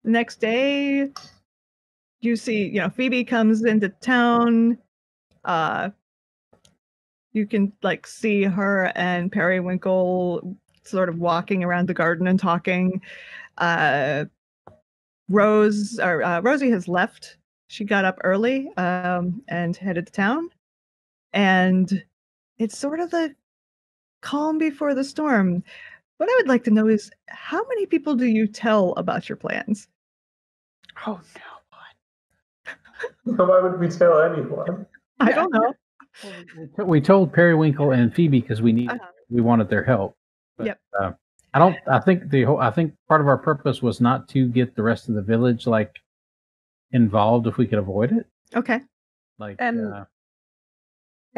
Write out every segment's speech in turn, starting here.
The next day, you see, Phoebe comes into town. You can see her and Periwinkle sort of walking around the garden and talking. Rosie has left. She got up early and headed to town. And it's sort of the calm before the storm. What I would like to know is, how many people do you tell about your plans? Oh, no. Why would we tell anyone? I don't know. We told Periwinkle and Phoebe because we wanted their help. But, yep. I think part of our purpose was not to get the rest of the village involved if we could avoid it. Okay. I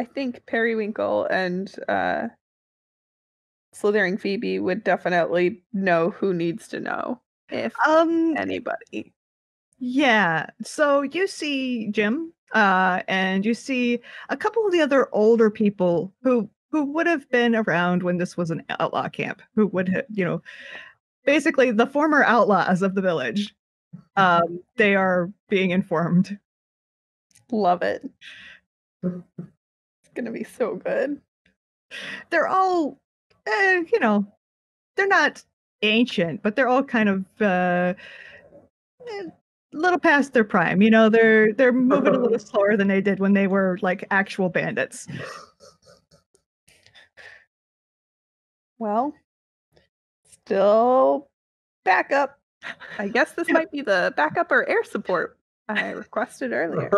think Periwinkle and Slithering Phoebe would definitely know who needs to know, if anybody. Yeah. So you see Jim, and you see a couple of the other older people who would have been around when this was an outlaw camp, who would have, basically the former outlaws of the village. They are being informed. Love it. It's gonna be so good. They're all, they're not ancient, but they're all kind of a little past their prime. They're moving a little slower than they did when they were actual bandits. Well, still backup. I guess this might be the backup or air support I requested earlier.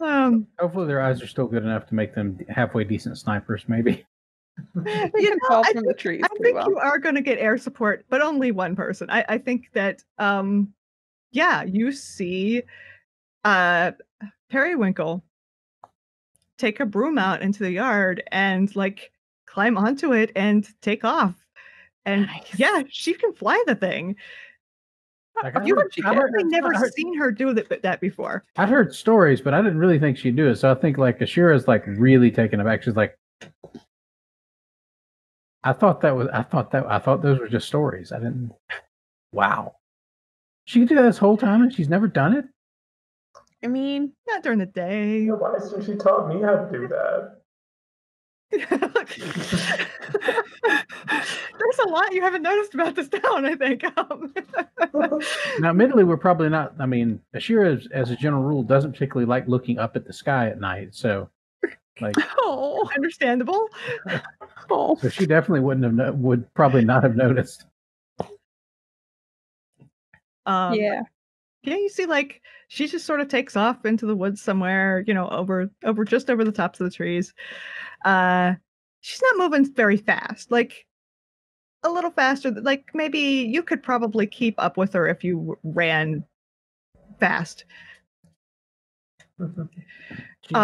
Hopefully their eyes are still good enough to make them halfway decent snipers, maybe. They can fall from the trees. I think you are going to get air support, but only one person. I think that, you see Periwinkle take a broom out into the yard and climb onto it and take off. And nice. She can fly the thing. You've never seen her do that before. I'd heard stories, but I didn't really think she'd do it. So I think Asheara's really taken aback. She's like, I thought those were just stories. I didn't. Wow. She could do that this whole time and she's never done it? I mean, not during the day. Why hasn't she taught me how to do that? There's a lot you haven't noticed about this town, I think. Now, admittedly, we're probably not. I mean, Asheara, as a general rule, doesn't particularly like looking up at the sky at night. So, understandable. So she definitely would probably not have noticed. Yeah, you see, she just sort of takes off into the woods somewhere, over just over the tops of the trees. She's not moving very fast, a little faster. Maybe you could probably keep up with her if you ran fast. She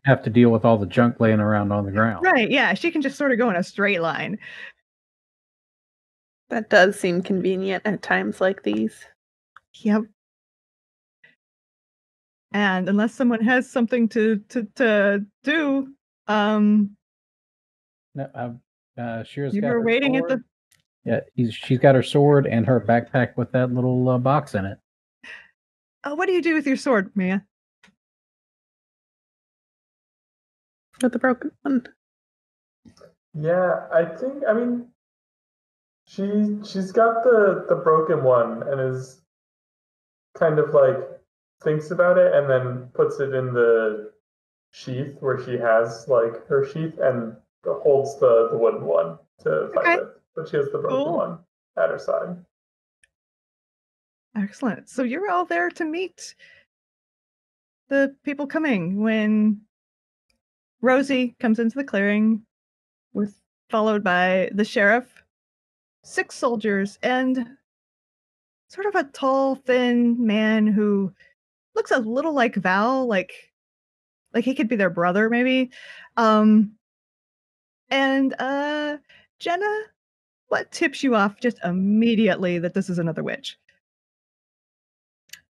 have to deal with all the junk laying around on the ground. Right, yeah. She can just sort of go in a straight line. That does seem convenient at times like these. Yep. And unless someone has something to do, Shira's you were waiting at the. Yeah, she's got her sword and her backpack with that little box in it. What do you do with your sword, Mia? With the broken one. Yeah, I mean, she's got the broken one and is kind of thinks about it and then puts it in the sheath where she has her sheath and holds the wooden one to fight with. But she has the broken one at her side. Excellent. So you're all there to meet the people coming when Rosie comes into the clearing, followed by the sheriff, 6 soldiers, and sort of a tall, thin man who looks a little like Val, like he could be their brother, maybe. And Jenna, what tips you off just immediately that this is another witch?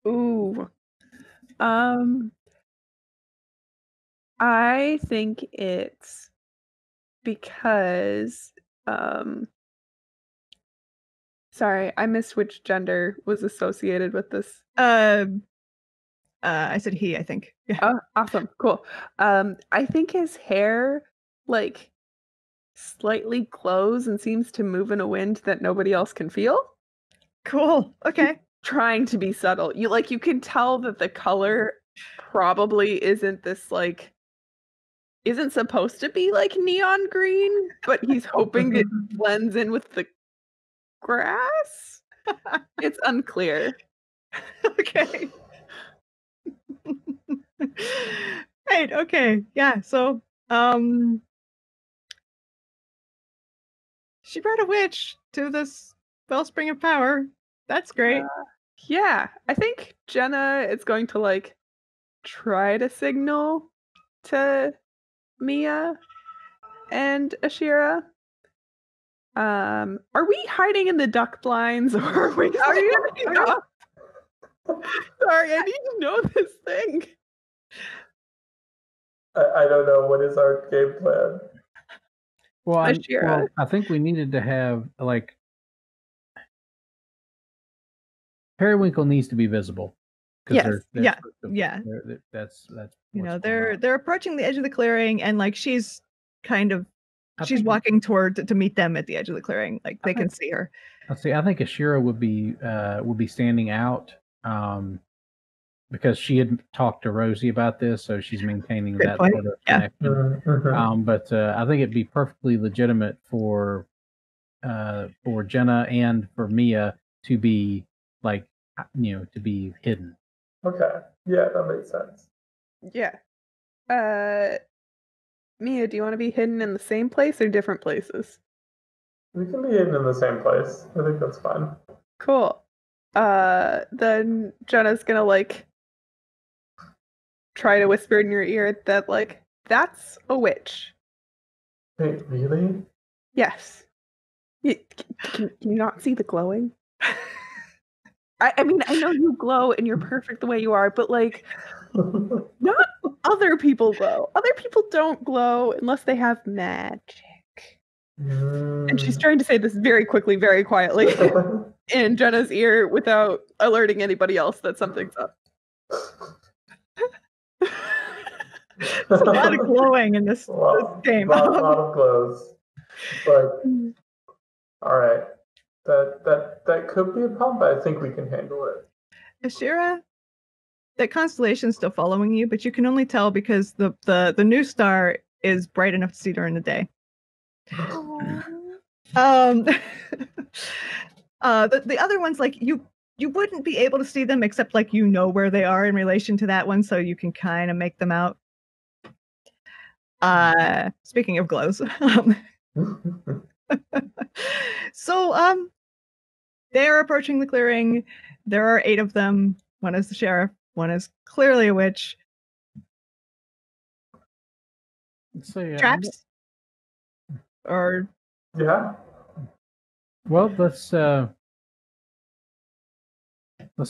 Ooh. I think it's because Sorry, I missed which gender was associated with this. I said he, I think. Yeah. Oh, awesome. Cool. I think his hair, like, slightly glows and seems to move in a wind that nobody else can feel. Cool. Okay. Trying to be subtle. You can tell that the color probably isn't supposed to be like neon green, but he's hoping it blends in with the grass. It's unclear. Okay. Right, okay. Yeah, so she brought a witch to this wellspring of power. That's great. Yeah, I think Jenna is going to like try to signal to Mia and Asheara. Are we hiding in the duck blinds, or are we? Are you? Sorry, I need to know this thing. I don't know. What is our game plan? Well, I Asheara. think we needed to have like Periwinkle needs to be visible. Yes. That's You know, what's going on. they're approaching the edge of the clearing, and like she's kind of I she's think- walking toward to meet them at the edge of the clearing. Like they can see her. Let's see. I think Asheara would be standing out because she had talked to Rosie about this, so she's maintaining Good that point. sort of Yeah. connection. Mhm. But I think it'd be perfectly legitimate for Jenna and for Mia to be like to be hidden. Okay. Yeah, that makes sense. Yeah. Mia, do you want to be hidden in the same place or different places? We can be hidden in the same place. I think that's fine. Cool. Then Jenna's gonna like try to whisper in your ear that like that's a witch. Wait, really? Yes. Can you not see the glowing? I mean, I know you glow and you're perfect the way you are, but like, not other people glow. Other people don't glow unless they have magic. And she's trying to say this very quickly, very quietly in Jenna's ear without alerting anybody else that something's up. There's a lot of glowing in this game. Lot of glows. But all right. That could be a problem, but I think we can handle it. Asheara, that constellation's still following you, but you can only tell because the new star is bright enough to see during the day. The other ones, like you wouldn't be able to see them except like you know where they are in relation to that one, so you can kind of make them out. Speaking of glows, so they're approaching the clearing. There are 8 of them. One is the sheriff. One is clearly a witch. So Traps? Or Yeah. well, let's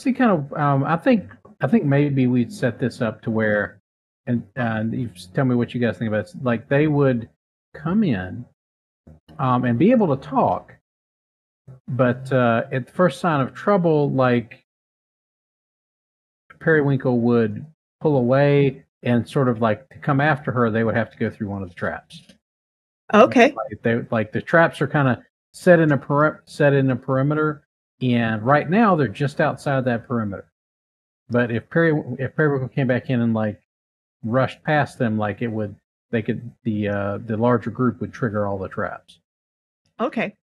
see. Kind of. I think maybe we'd set this up to where, and you tell me what you guys think about it. Like they would come in, and be able to talk, but at the first sign of trouble, like Periwinkle would pull away and sort of like to come after her, they would have to go through one of the traps. okay. Like the traps are kind of set in a perimeter, and right now they're just outside that perimeter. But if Periwinkle came back in and like rushed past them, like the larger group would trigger all the traps. Okay.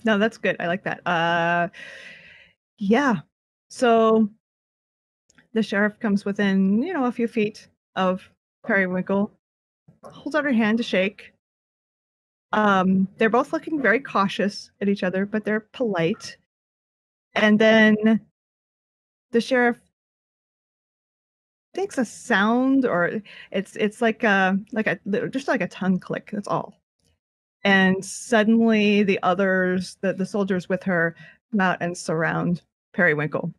No, that's good. I like that. Yeah. So the sheriff comes within, a few feet of Periwinkle, holds out her hand to shake. They're both looking very cautious at each other, but they're polite. And then the sheriff makes a sound, or it's like just like a tongue click. That's all. And suddenly the others, the soldiers with her, come out and surround Periwinkle.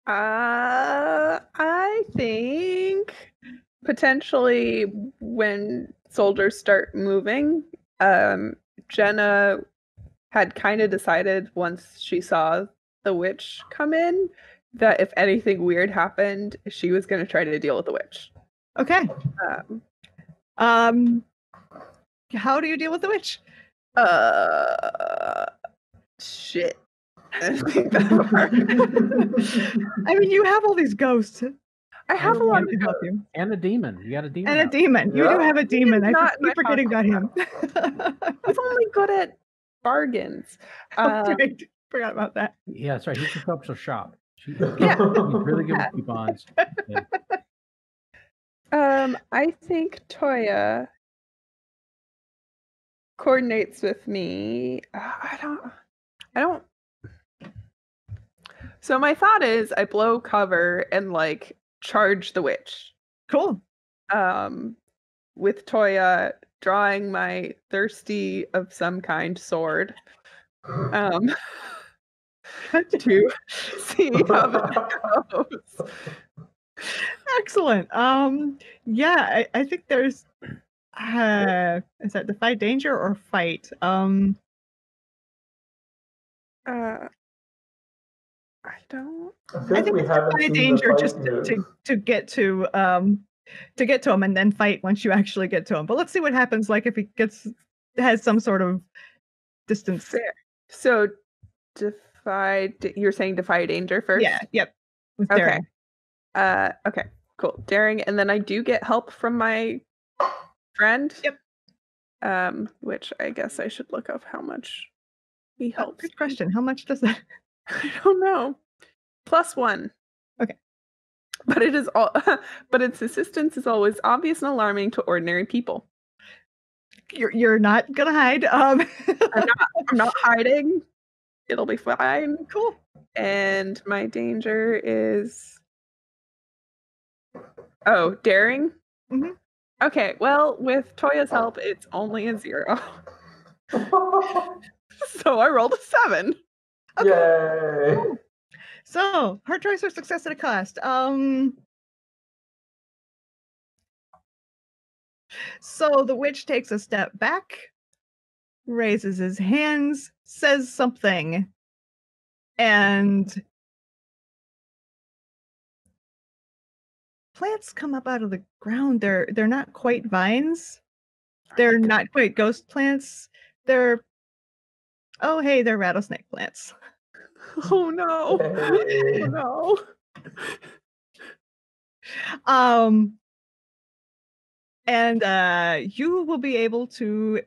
I think potentially when soldiers start moving, Jenna had kind of decided once she saw the witch come in that if anything weird happened, she was going to try to deal with the witch. Okay. Um, How do you deal with the witch? Shit. I mean, you have all these ghosts. I have a lot of to help you. And a demon. You got a demon. And a demon. You do have a demon. I not keep forgetting about him. He's only good at bargains. Right. Forgot about that. Yeah, that's right. He can help us shop. He's Yeah. really good with coupons. Yeah. I think Toya coordinates with me. I don't. So my thought is I blow cover and like charge the witch. Cool. With Toya drawing my thirsty of some kind sword. To see how that goes. Excellent. Yeah, I think there's is that defy danger or fight? I don't. I think we haven't defy seen danger the fight just move. to get to him and then fight once you actually get to him. But let's see what happens like if he has some sort of distance. Fair. So you're saying defy danger first? Yeah, yep. With Okay. daring. Okay, cool. Daring, and then I do get help from my friend. Yep. Which I guess I should look up how much he helps. Good question. How much does that? I don't know. +1. Okay. But it is all but its assistance is always obvious and alarming to ordinary people. You're not gonna hide. I'm not hiding. It'll be fine. Cool. And my danger is daring? Mm-hmm. Okay, well, with Toya's help, it's only a 0. So I rolled a 7. Okay. Yay! So, hard choice or success at a cost. So the witch takes a step back, raises his hands, says something, and plants come up out of the ground. They're not quite vines. They're not quite ghost plants. They're rattlesnake plants. Oh no. Yay. Oh no. And you will be able to,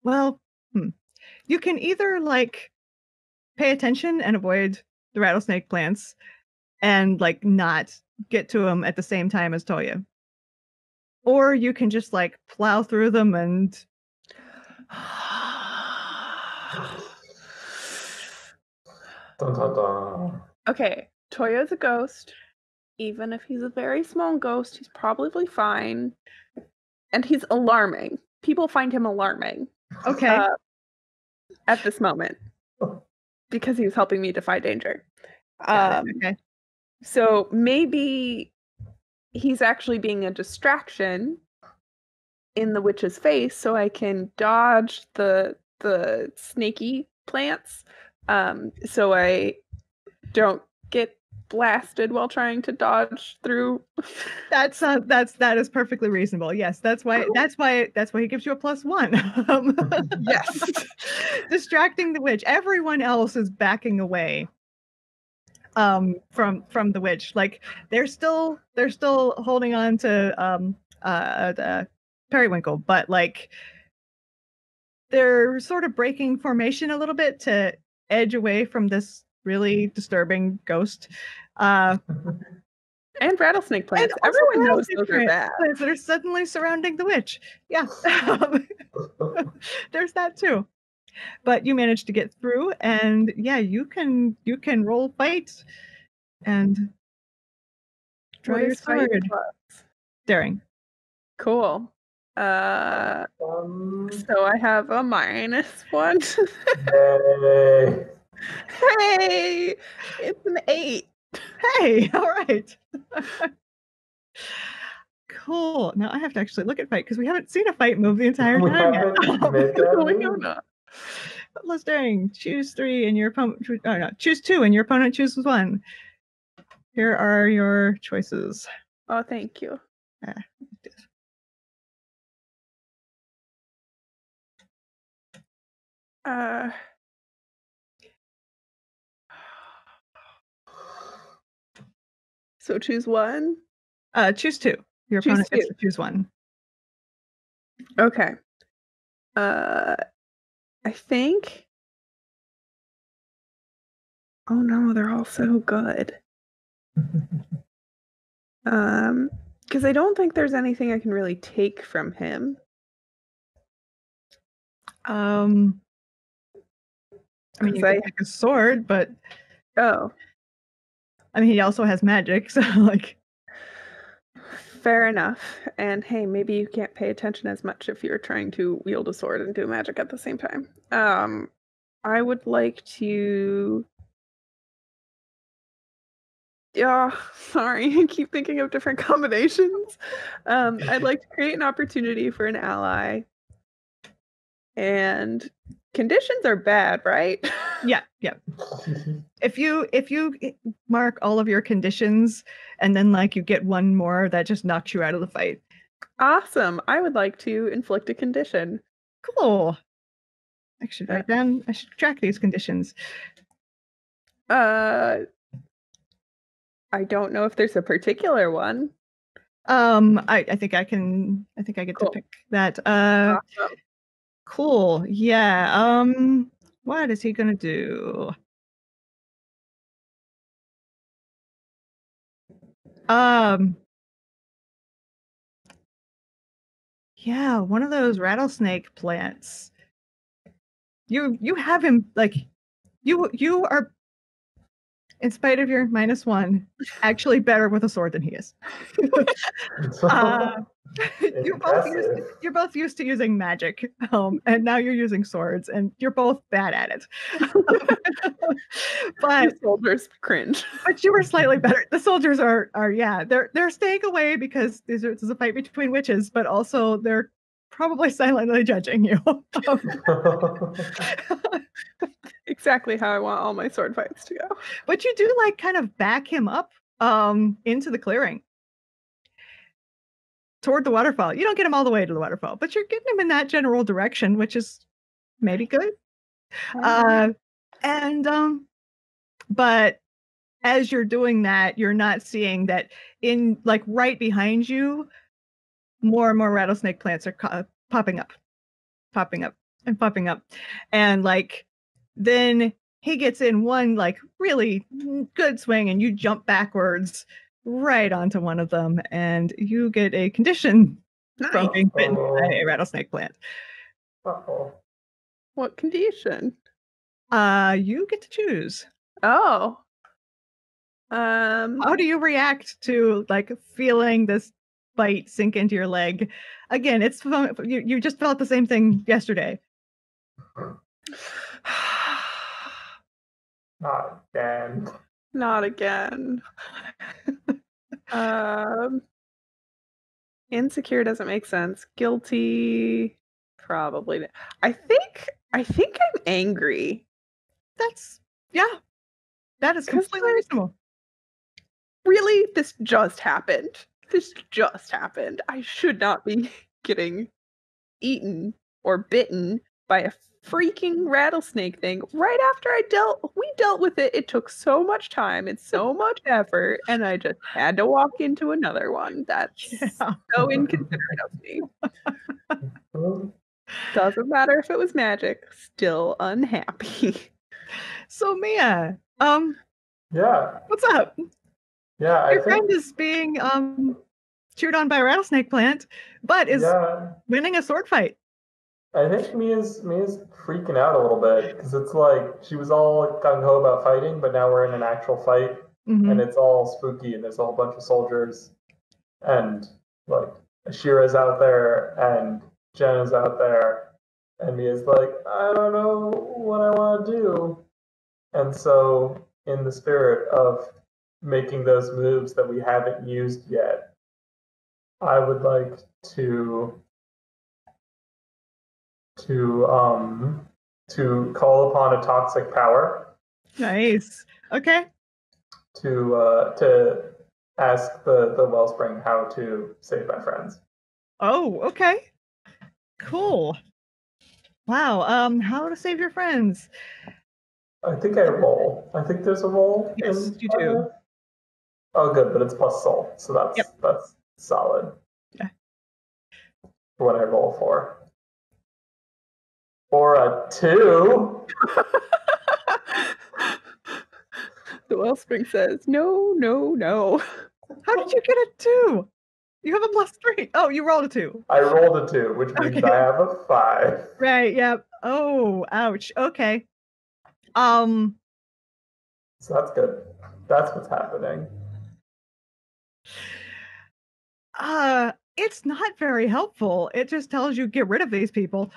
you can either like pay attention and avoid the rattlesnake plants and like not get to them at the same time as Toya. Or you can just like plow through them and Dun, dun, dun. Okay, Toya's a ghost. Even if he's a very small ghost, he's probably fine. And he's alarming. People find him alarming. okay. At this moment. Because he was helping me defy danger. Okay. So maybe he's actually being a distraction in the witch's face so I can dodge the snaky plants. So I don't get blasted while trying to dodge through. That is perfectly reasonable. Yes, that's why he gives you a +1. Yes. Distracting the witch. Everyone else is backing away from the witch. Like they're still holding on to the periwinkle, but like they're sort of breaking formation a little bit to edge away from this really disturbing ghost. And rattlesnake plants. And also Everyone knows rattlesnake those are bad. plants that are suddenly surrounding the witch. Yeah. There's that too. But you managed to get through, and yeah, you can roll fight and draw What your is fight sword. plus? Daring. Cool. So I have a -1. Yay. Hey, it's an 8. Hey, all right. Cool. Now I have to actually look at fight because we haven't seen a fight move the entire We time yet. haven't made that We move? don't know. Listing. Choose 3 and your opponent. Oh no, choose 2 and your opponent chooses 1. Here are your choices. Oh, thank you. So choose 1. Choose 2. Your Choose opponent gets 2. to choose 1. Okay. I think. Oh no, they're all so good. Because I don't think there's anything I can really take from him. I mean, you can take a sword, but oh, I mean, he also has magic, so like. Fair enough. And hey, maybe you can't pay attention as much if you're trying to wield a sword and do magic at the same time. I would like to. Yeah, sorry, I keep thinking of different combinations. I'd like to create an opportunity for an ally. And conditions are bad, right? Yeah. If you mark all of your conditions and then like you get one more, that just knocks you out of the fight. Awesome. I would like to inflict a condition. Cool. I should write down. I should track these conditions. I don't know if there's a particular one. I think I can. I think I get to pick that. Awesome. Cool. Yeah. What is he gonna do? Yeah, one of those rattlesnake plants. You have him like you are, in spite of your -1, actually better with a sword than he is. You're both used to using magic, and now you're using swords, and you're both bad at it. But the soldiers cringe. But you were slightly better. The soldiers are yeah, they're staying away because this is a fight between witches, but also they're probably silently judging you. Exactly how I want all my sword fights to go. But you do like kind of back him up into the clearing toward the waterfall. You don't get him all the way to the waterfall, but you're getting him in that general direction, which is maybe good. But as you're doing that, you're not seeing that in like right behind you, more and more rattlesnake plants are popping up. And like then he gets in one like really good swing and you jump backwards right onto one of them and you get a condition from being bitten by a rattlesnake plant. Uh-oh. What condition? You get to choose. Oh. How do you react to like feeling this bite sink into your leg? Again, it's you just felt the same thing yesterday. Not again. Not again. Insecure doesn't make sense. Guilty, probably. I think I'm angry. That is completely reasonable. Really, this just happened. I should not be getting eaten or bitten by a freaking rattlesnake thing right after we dealt with it. It took so much time and so much effort, and I just had to walk into another one. That's so inconsiderate of me. Doesn't matter if it was magic, still unhappy. So Mia, yeah, what's up? Yeah, your friend is being chewed on by a rattlesnake plant, but is winning a sword fight. I think Mia's freaking out a little bit because it's like she was all gung ho about fighting, but now we're in an actual fight, and it's all spooky, and there's a whole bunch of soldiers, and like Asheara's out there, and Jenna's out there, and Mia's like, I don't know what I want to do, and so in the spirit of making those moves that we haven't used yet, I would like to to call upon a toxic power Nice. Okay. to ask the wellspring how to save my friends. Oh, okay. Cool. Wow. How to save your friends? I think I roll. I think there's a roll. Yes, you do. Oh, good, but it's plus soul, so that's solid. Yeah. What I roll for. Or a 2. The wellspring says, no, no, no. How did you get a 2? You have a +3. Oh, you rolled a 2. I rolled a 2, which means Okay. I have a 5. Right. Yep. Oh, ouch. Okay. So that's good. That's what's happening. It's not very helpful. It just tells you get rid of these people.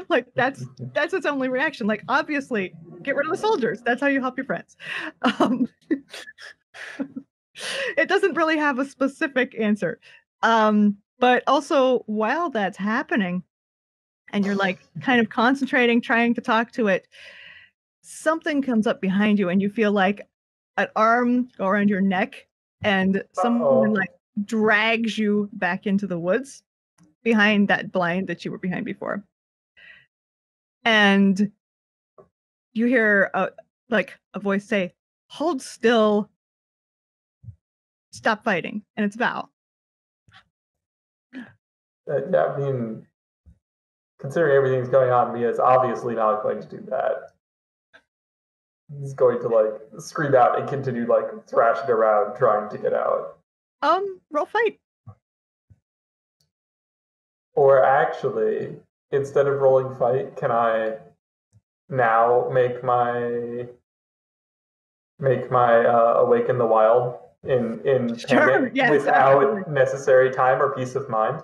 Like that's its only reaction. Like obviously, get rid of the soldiers. That's how you help your friends. It doesn't really have a specific answer. But also while that's happening, and you're like kind of concentrating, trying to talk to it, something comes up behind you, and you feel like an arm go around your neck, and someone like drags you back into the woods behind that blind that you were behind before. And you hear a voice say, "Hold still. Stop fighting." And it's Val. Yeah, I mean, considering everything's going on, Mia's obviously not going to do that. He's going to like scream out and continue like thrashing around trying to get out. Roll fight. Or actually, instead of rolling fight, can I now make my awaken the wild in Sure, panic yes, without absolutely. necessary time or peace of mind?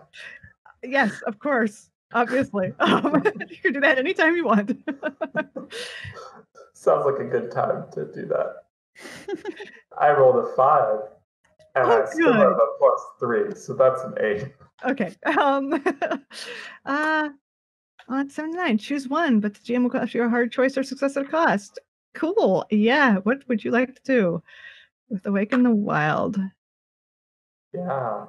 Yes, of course. Obviously. You can do that anytime you want. Sounds like a good time to do that. I rolled a 5, and I still have a +3, so that's an 8. Okay. On 79, choose one, but the GM will cost you a hard choice or success at a cost. Cool. Yeah. What would you like to do with Awaken the Wild? Yeah.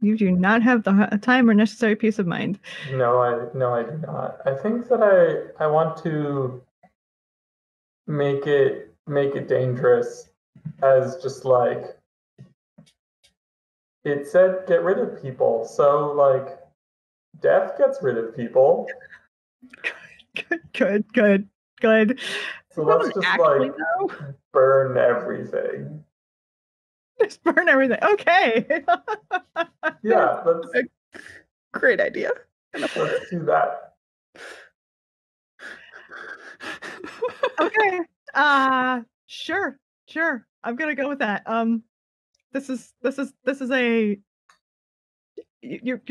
You do not have the time or necessary peace of mind. No, I do not. I think that I want to make it dangerous as just like it said get rid of people. So like death gets rid of people. Good. So let's just actually like know. burn everything. Just burn everything. Okay. Yeah, let's Great idea. let's do that. Okay. Sure. I'm gonna go with that. This is a you're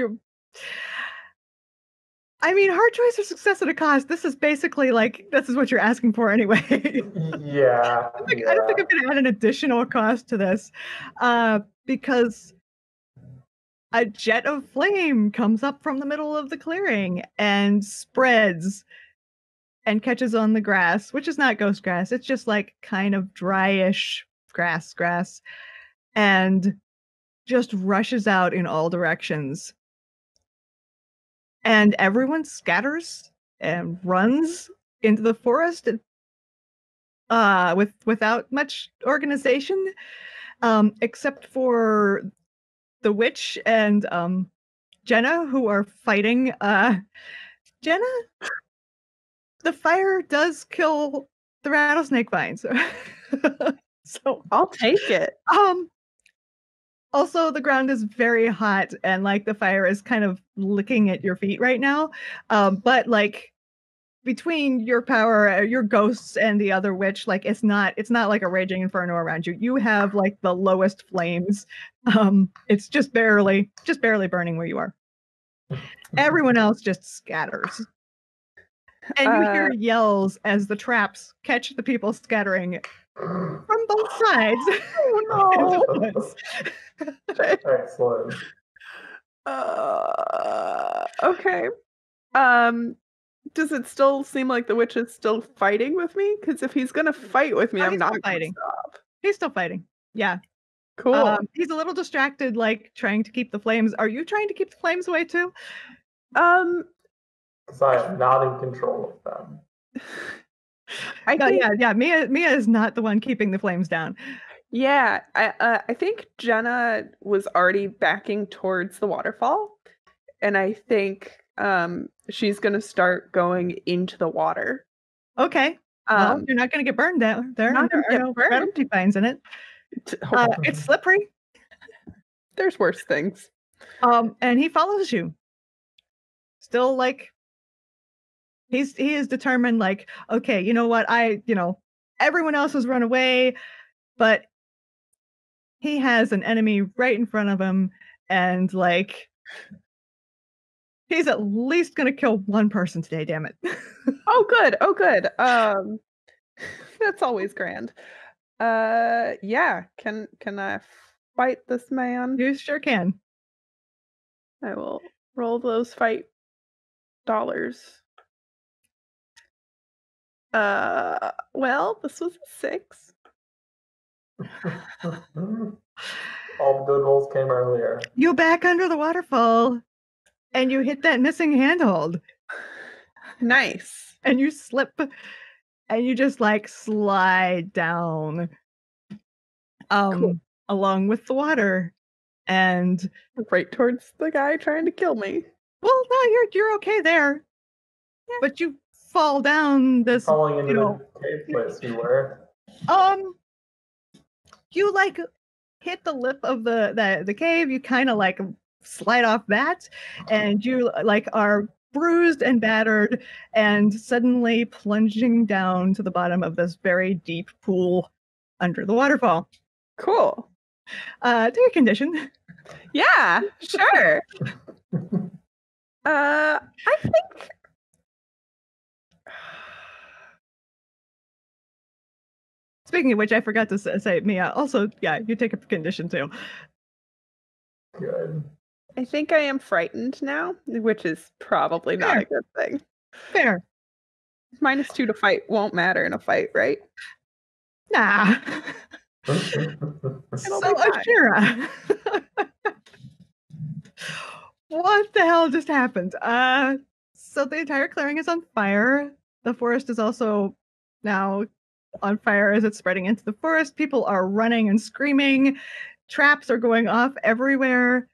I mean, hard choice or success at a cost. This is basically like this is what you're asking for anyway. Yeah. I don't think I'm gonna add an additional cost to this, because a jet of flame comes up from the middle of the clearing and spreads and catches on the grass, which is not ghost grass. It's just like kind of dryish grass, and just rushes out in all directions. And everyone scatters and runs into the forest without much organization, except for the witch and Jenna, who are fighting. Jenna, the fire does kill the rattlesnake vines. So I'll take it. Also, the ground is very hot, and like the fire is kind of licking at your feet right now. But like between your power, your ghosts, and the other witch, like it's not like a raging inferno around you. You have like the lowest flames. It's just barely burning where you are. Everyone else just scatters. And you hear yells as the traps catch the people scattering from both sides. Oh no. Excellent. Okay. Does it still seem like the witch is still fighting with me? Because if he's gonna fight with me, Oh, I'm he's not still gonna fighting. stop. He's still fighting. Yeah. Cool. He's a little distracted, like trying to keep the flames. Are you trying to keep the flames away too? Because I am not in control of them. I think, yeah. Mia is not the one keeping the flames down. yeah. I think Jenna was already backing towards the waterfall, and I think she's gonna start going into the water. Okay. Well, you're not going to get burned down there. Not There gonna are get no burned. penalty fines in it. It's slippery. There's worse things. And he follows you. Still, like, he is determined, like, okay, you know what? Everyone else has run away, but he has an enemy right in front of him, and like, he's at least going to kill one person today, damn it. Oh, good. That's always grand. Yeah. Can I fight this man? You sure can. I will roll those fight dollars. Well, this was a 6. All the good rolls came earlier. You back under the waterfall, and you hit that missing handhold. Nice. And you slip, and you just like slide down, Cool. along with the water, and Right towards the guy trying to kill me. well, no, you're okay there, but you fall down this, Falling into the cave place you were. you like hit the lip of the cave. You kind of like slide off that, and you like are bruised and battered, and suddenly plunging down to the bottom of this very deep pool under the waterfall. Cool. Take a condition. Yeah, sure. I think Speaking of which, I forgot to say, Mia, also, yeah, you take a condition too. Good. I think I am frightened now, which is probably not a good thing. Fair. -2 to fight won't matter in a fight, right? Nah. It'll So, be fine. Asheara. What the hell just happened? So the entire clearing is on fire. The forest is also now on fire as it's spreading into the forest. People are running and screaming. Traps are going off everywhere.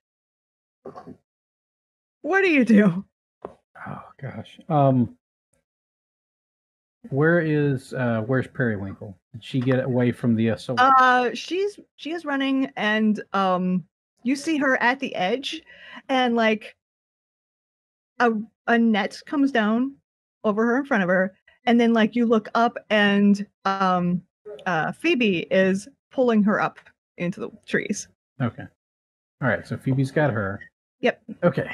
What do you do? Oh gosh. Where's Periwinkle? Did she get away from the assault? She is running, and you see her at the edge, and like a net comes down over her in front of her, and then like you look up, and Phoebe is pulling her up into the trees. Okay. All right. So Phoebe's got her. Yep. Okay.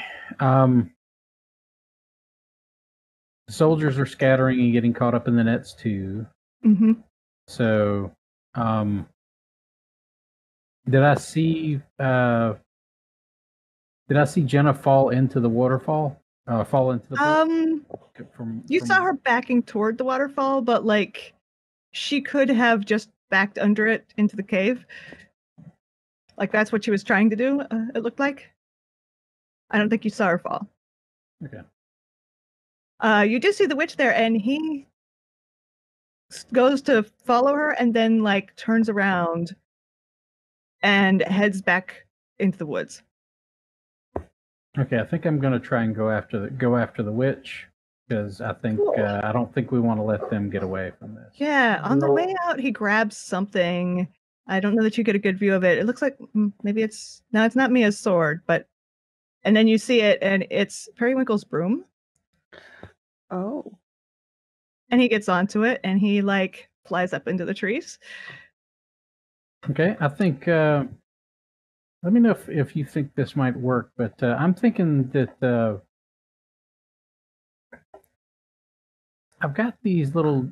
Soldiers are scattering and getting caught up in the nets too. Mm-hmm. So, did I see Jenna fall into the waterfall? Fall into the pool? You saw her backing toward the waterfall, but like she could have just backed under it into the cave. Like that's what she was trying to do. It looked like. I don't think you saw her fall. Okay. You do see the witch there, and he goes to follow her, and then like turns around and heads back into the woods. Okay, I think I'm going to try and go after the witch, because I think I don't think we want to let them get away from this. Yeah, on the way out, he grabs something. I don't know that you get a good view of it. It looks like maybe it's not Mia's sword, and then you see it, and it's Periwinkle's broom. Oh. And he gets onto it, and he like flies up into the trees. Okay, I think. Let me know if you think this might work, but I'm thinking that I've got these little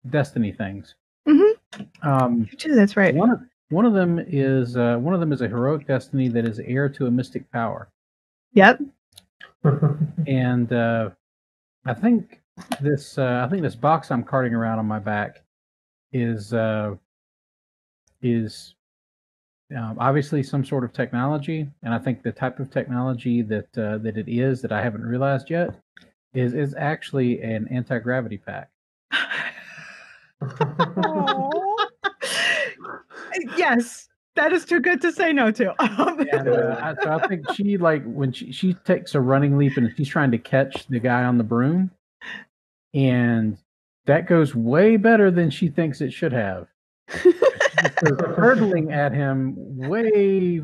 destiny things. Mm-hmm. You do, that's right. One of them is a heroic destiny that is heir to a mystic power. Yep. And I think this box I'm carting around on my back is obviously some sort of technology, and I think the type of technology that it is that I haven't realized yet is actually an anti-gravity pack. Yes, that is too good to say no to. And so I think she, like, when she takes a running leap and she's trying to catch the guy on the broom, and that goes way better than she thinks it should have. She just goes hurtling at him way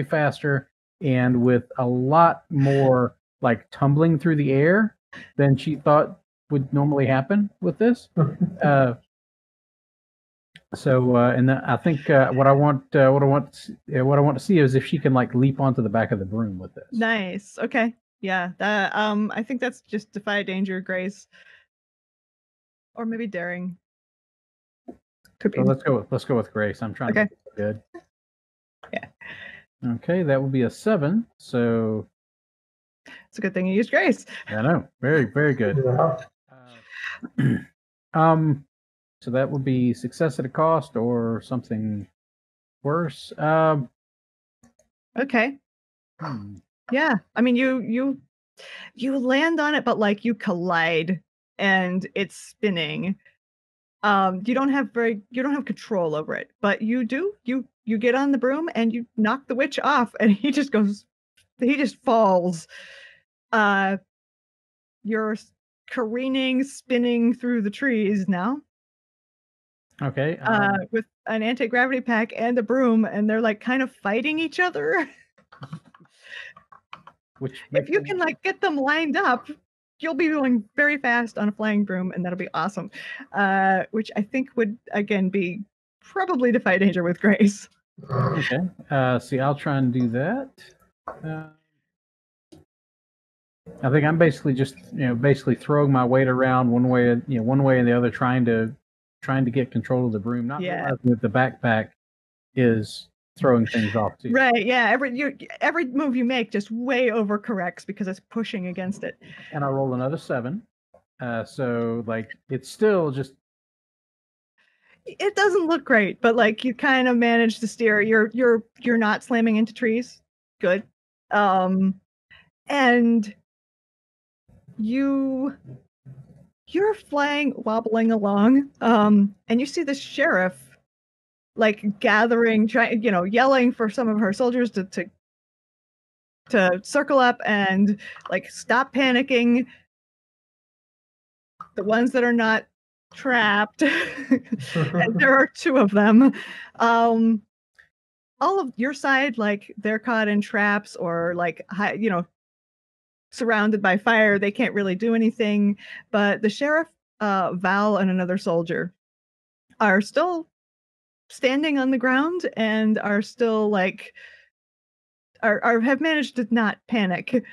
faster, and with a lot more like tumbling through the air than she thought would normally happen with this. And I think what I want to see is if she can like leap onto the back of the broom with this. Nice. Okay. Yeah. That I think that's just defy danger, grace, or maybe daring. Could be. So let's go with grace. I'm trying to make it good. Yeah. Okay, that will be a 7. So it's a good thing you used grace. I know. Very, very good. So that would be success at a cost or something worse. Okay. Yeah. I mean, you land on it, but like you collide and it's spinning. You don't have control over it, but you get on the broom and you knock the witch off, and he just falls. You're careening, spinning through the trees now. Okay. With an anti-gravity pack and a broom, and they're like kind of fighting each other. Which if you can like get them lined up, you'll be going very fast on a flying broom, and that'll be awesome. Which I think would again be probably defy danger with grace. Okay. See, I'll try and do that. I think I'm basically just throwing my weight around one way and the other, trying to get control of the broom. Not realizing that the backpack is throwing things off too. Right. Yeah. Every move you make just way overcorrects because it's pushing against it. And I roll another 7. So like it's still just. It doesn't look great, but like you kind of manage to steer. You're not slamming into trees. Good. And you're wobbling along. And you see the sheriff like gathering, yelling for some of her soldiers to circle up and like stop panicking. The ones that are not trapped, and there are 2 of them. All of your side, like they're caught in traps or like surrounded by fire. They can't really do anything. But the sheriff, Val, and another soldier are still standing on the ground and are still like have managed to not panic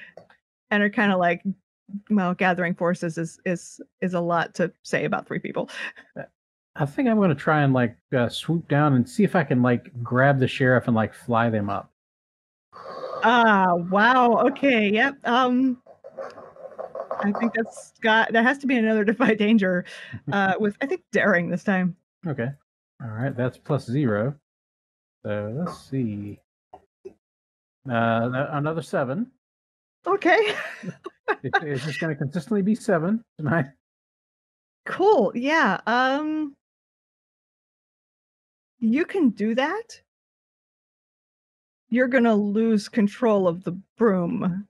and are kind of like, well, gathering forces is a lot to say about 3 people. I think I'm going to try and like swoop down and see if I can like grab the sheriff and like fly them up. Wow. Okay. Yep. I think that has to be another defy danger, with I think daring this time. Okay. All right. That's +0. So let's see. Another 7. Okay. It's just going to consistently be 7 tonight. Cool. Yeah. You can do that. You're gonna lose control of the broom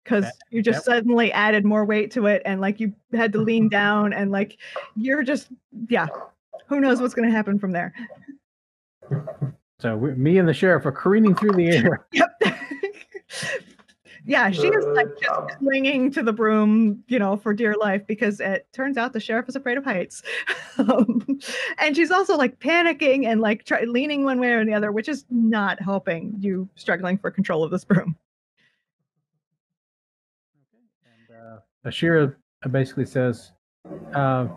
because you just suddenly added more weight to it, and like you had to lean down, and like you're just who knows what's gonna happen from there. So me and the sheriff are careening through the air. Yep. Yeah, she is like just clinging to the broom, for dear life, because it turns out the sheriff is afraid of heights. And she's also like panicking and like leaning one way or the other, which is not helping you struggling for control of this broom. And Asheara basically says, I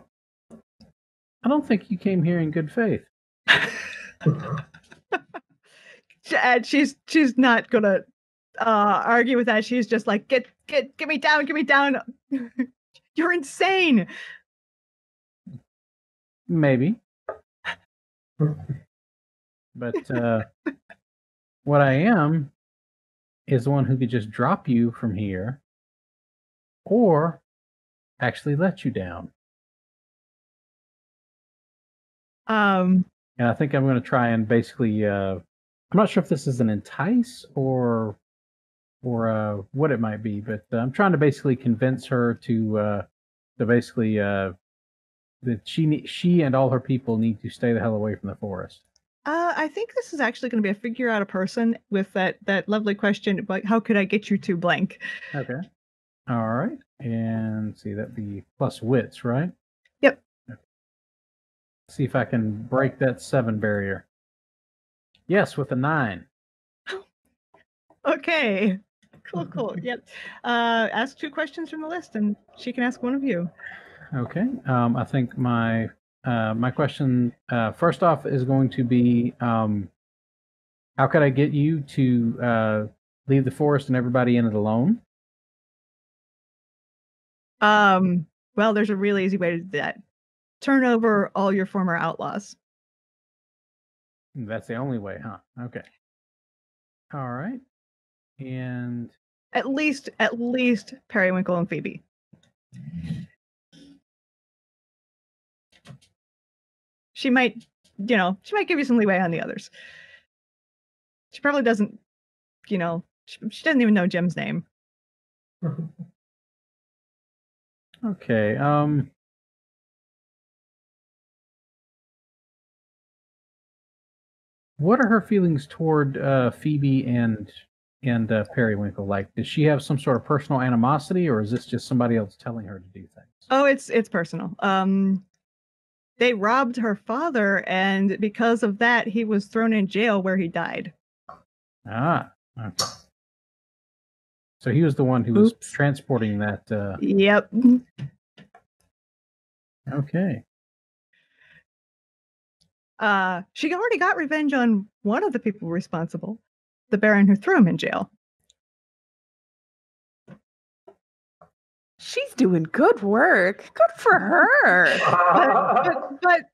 don't think you came here in good faith. And she's not gonna argue with that. She's just like, get me down, get me down. You're insane. Maybe. But what I am is the one who could just drop you from here or actually let you down. And I think I'm going to try and basically, I'm not sure if this is an entice or what it might be, but I'm trying to basically convince her to basically that she and all her people need to stay the hell away from the forest. I think this is actually going to be a figure out a person with that lovely question about how could I get you to blank. Okay. All right. And see, that'd be plus wits, right? Yep. Okay. See if I can break that 7 barrier. Yes, with a 9. Okay. Cool. Yep. Ask 2 questions from the list, and she can ask one of you. Okay. I think my question first off is going to be, how could I get you to leave the forest and everybody in it alone? Well, there's a really easy way to do that. Turn over all your former outlaws. That's the only way, huh? Okay. All right. And at least Periwinkle and Phoebe. She might give you some leeway on the others. She probably doesn't, she doesn't even know Jim's name. Okay. What are her feelings toward Phoebe and Periwinkle? Like, does she have some sort of personal animosity, or is this just somebody else telling her to do things? Oh, it's personal. They robbed her father, and because of that, he was thrown in jail where he died. Ah, okay. So he was the one who was transporting that. Yep. Okay. She already got revenge on one of the people responsible, the Baron who threw him in jail. She's doing good work. Good for her.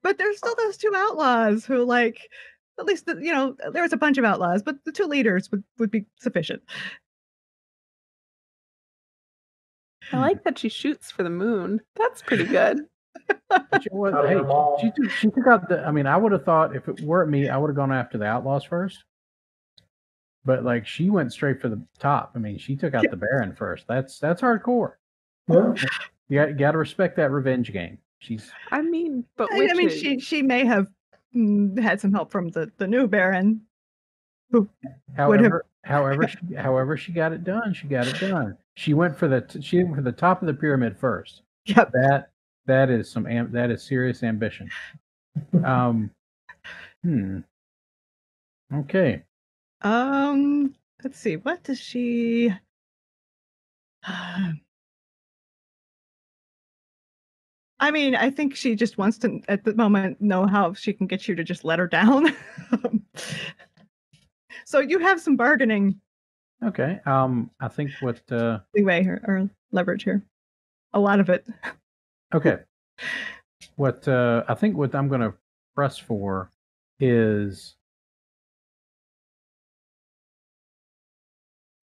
but there's still those 2 outlaws who, like, at least there was a bunch of outlaws, but the 2 leaders would be sufficient. I like that she shoots for the moon. That's pretty good. She took out the. I mean, I would have thought if it were me, I would have gone after the outlaws first. But like, she went straight for the top. I mean, she took out the Baron first. That's hardcore. Yeah. You got to respect that revenge game. She's. I mean, but I mean, she may have had some help from the new Baron. However, she got it done. She got it done. She went for the top of the pyramid first. Yep. That is serious ambition. Okay. Let's see. What does she? I mean, I think she just wants to, at the moment, know how she can get you to just let her down. So you have some bargaining. Okay. I think what leeway here, or leverage here. A lot of it. Okay. What I think what I'm going to press for is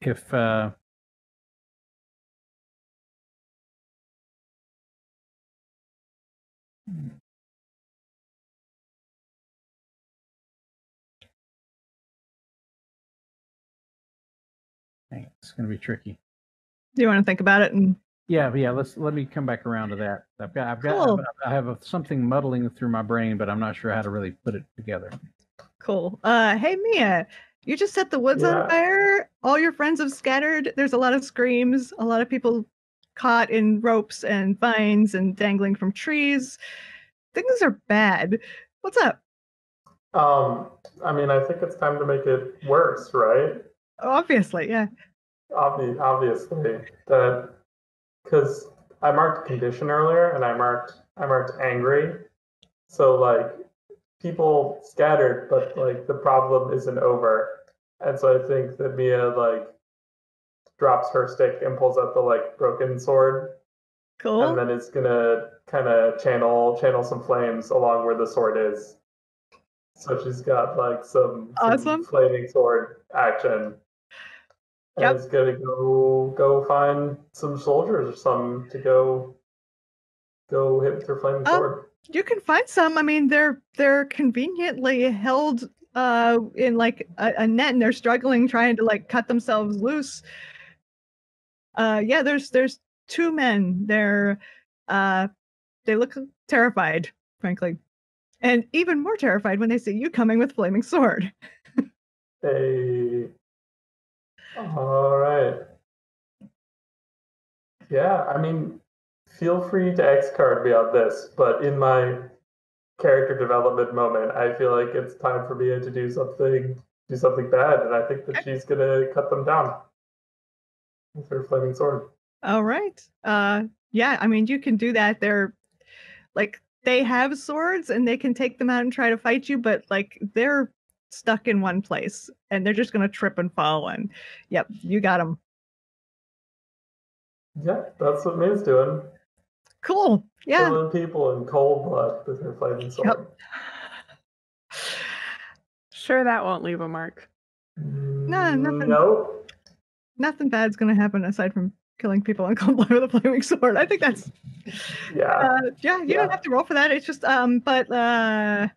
if it's going to be tricky. Do you want to think about it? And yeah. Let me come back around to that. I have something muddling through my brain, but I'm not sure how to really put it together. Cool. Hey Mia, you just set the woods on fire. All your friends have scattered. There's a lot of screams. A lot of people caught in ropes and vines and dangling from trees. Things are bad. What's up? I mean, I think it's time to make it worse, right? Obviously, yeah. Obviously, that because I marked condition earlier, and I marked angry. So like, people scattered, but like the problem isn't over, and so I think that Mia like drops her stick and pulls out the like broken sword, Cool. and then is gonna kind of channel some flames along where the sword is. So she's got like some Awesome. flaming sword action. And Yep. is gonna go find some soldiers or some to go hit with her flaming sword. You can find some. I mean, they're conveniently held in like a net, and they're struggling trying to like cut themselves loose. Yeah, there's 2 men. They're they look terrified, frankly, and even more terrified when they see you coming with flaming sword. Hey. All right. Yeah, I mean, feel free to X card me on this, but in my character development moment, I feel like it's time for Mia to do something bad, and I think that she's gonna cut them down with her flaming sword. All right. Yeah, I mean, you can do that. They're like, they have swords and they can take them out and try to fight you, but like they're stuck in one place and they're just gonna trip and fall. And yep, you got them. Yeah, that's what Mia's doing. Cool. Yeah. Killing people in cold blood with her flaming sword. Sure, that won't leave a mark. No, nothing. Nope. Nothing bad's gonna happen aside from killing people in cold blood with a flaming sword. I think that's Yeah. yeah. You don't have to roll for that. It's just but I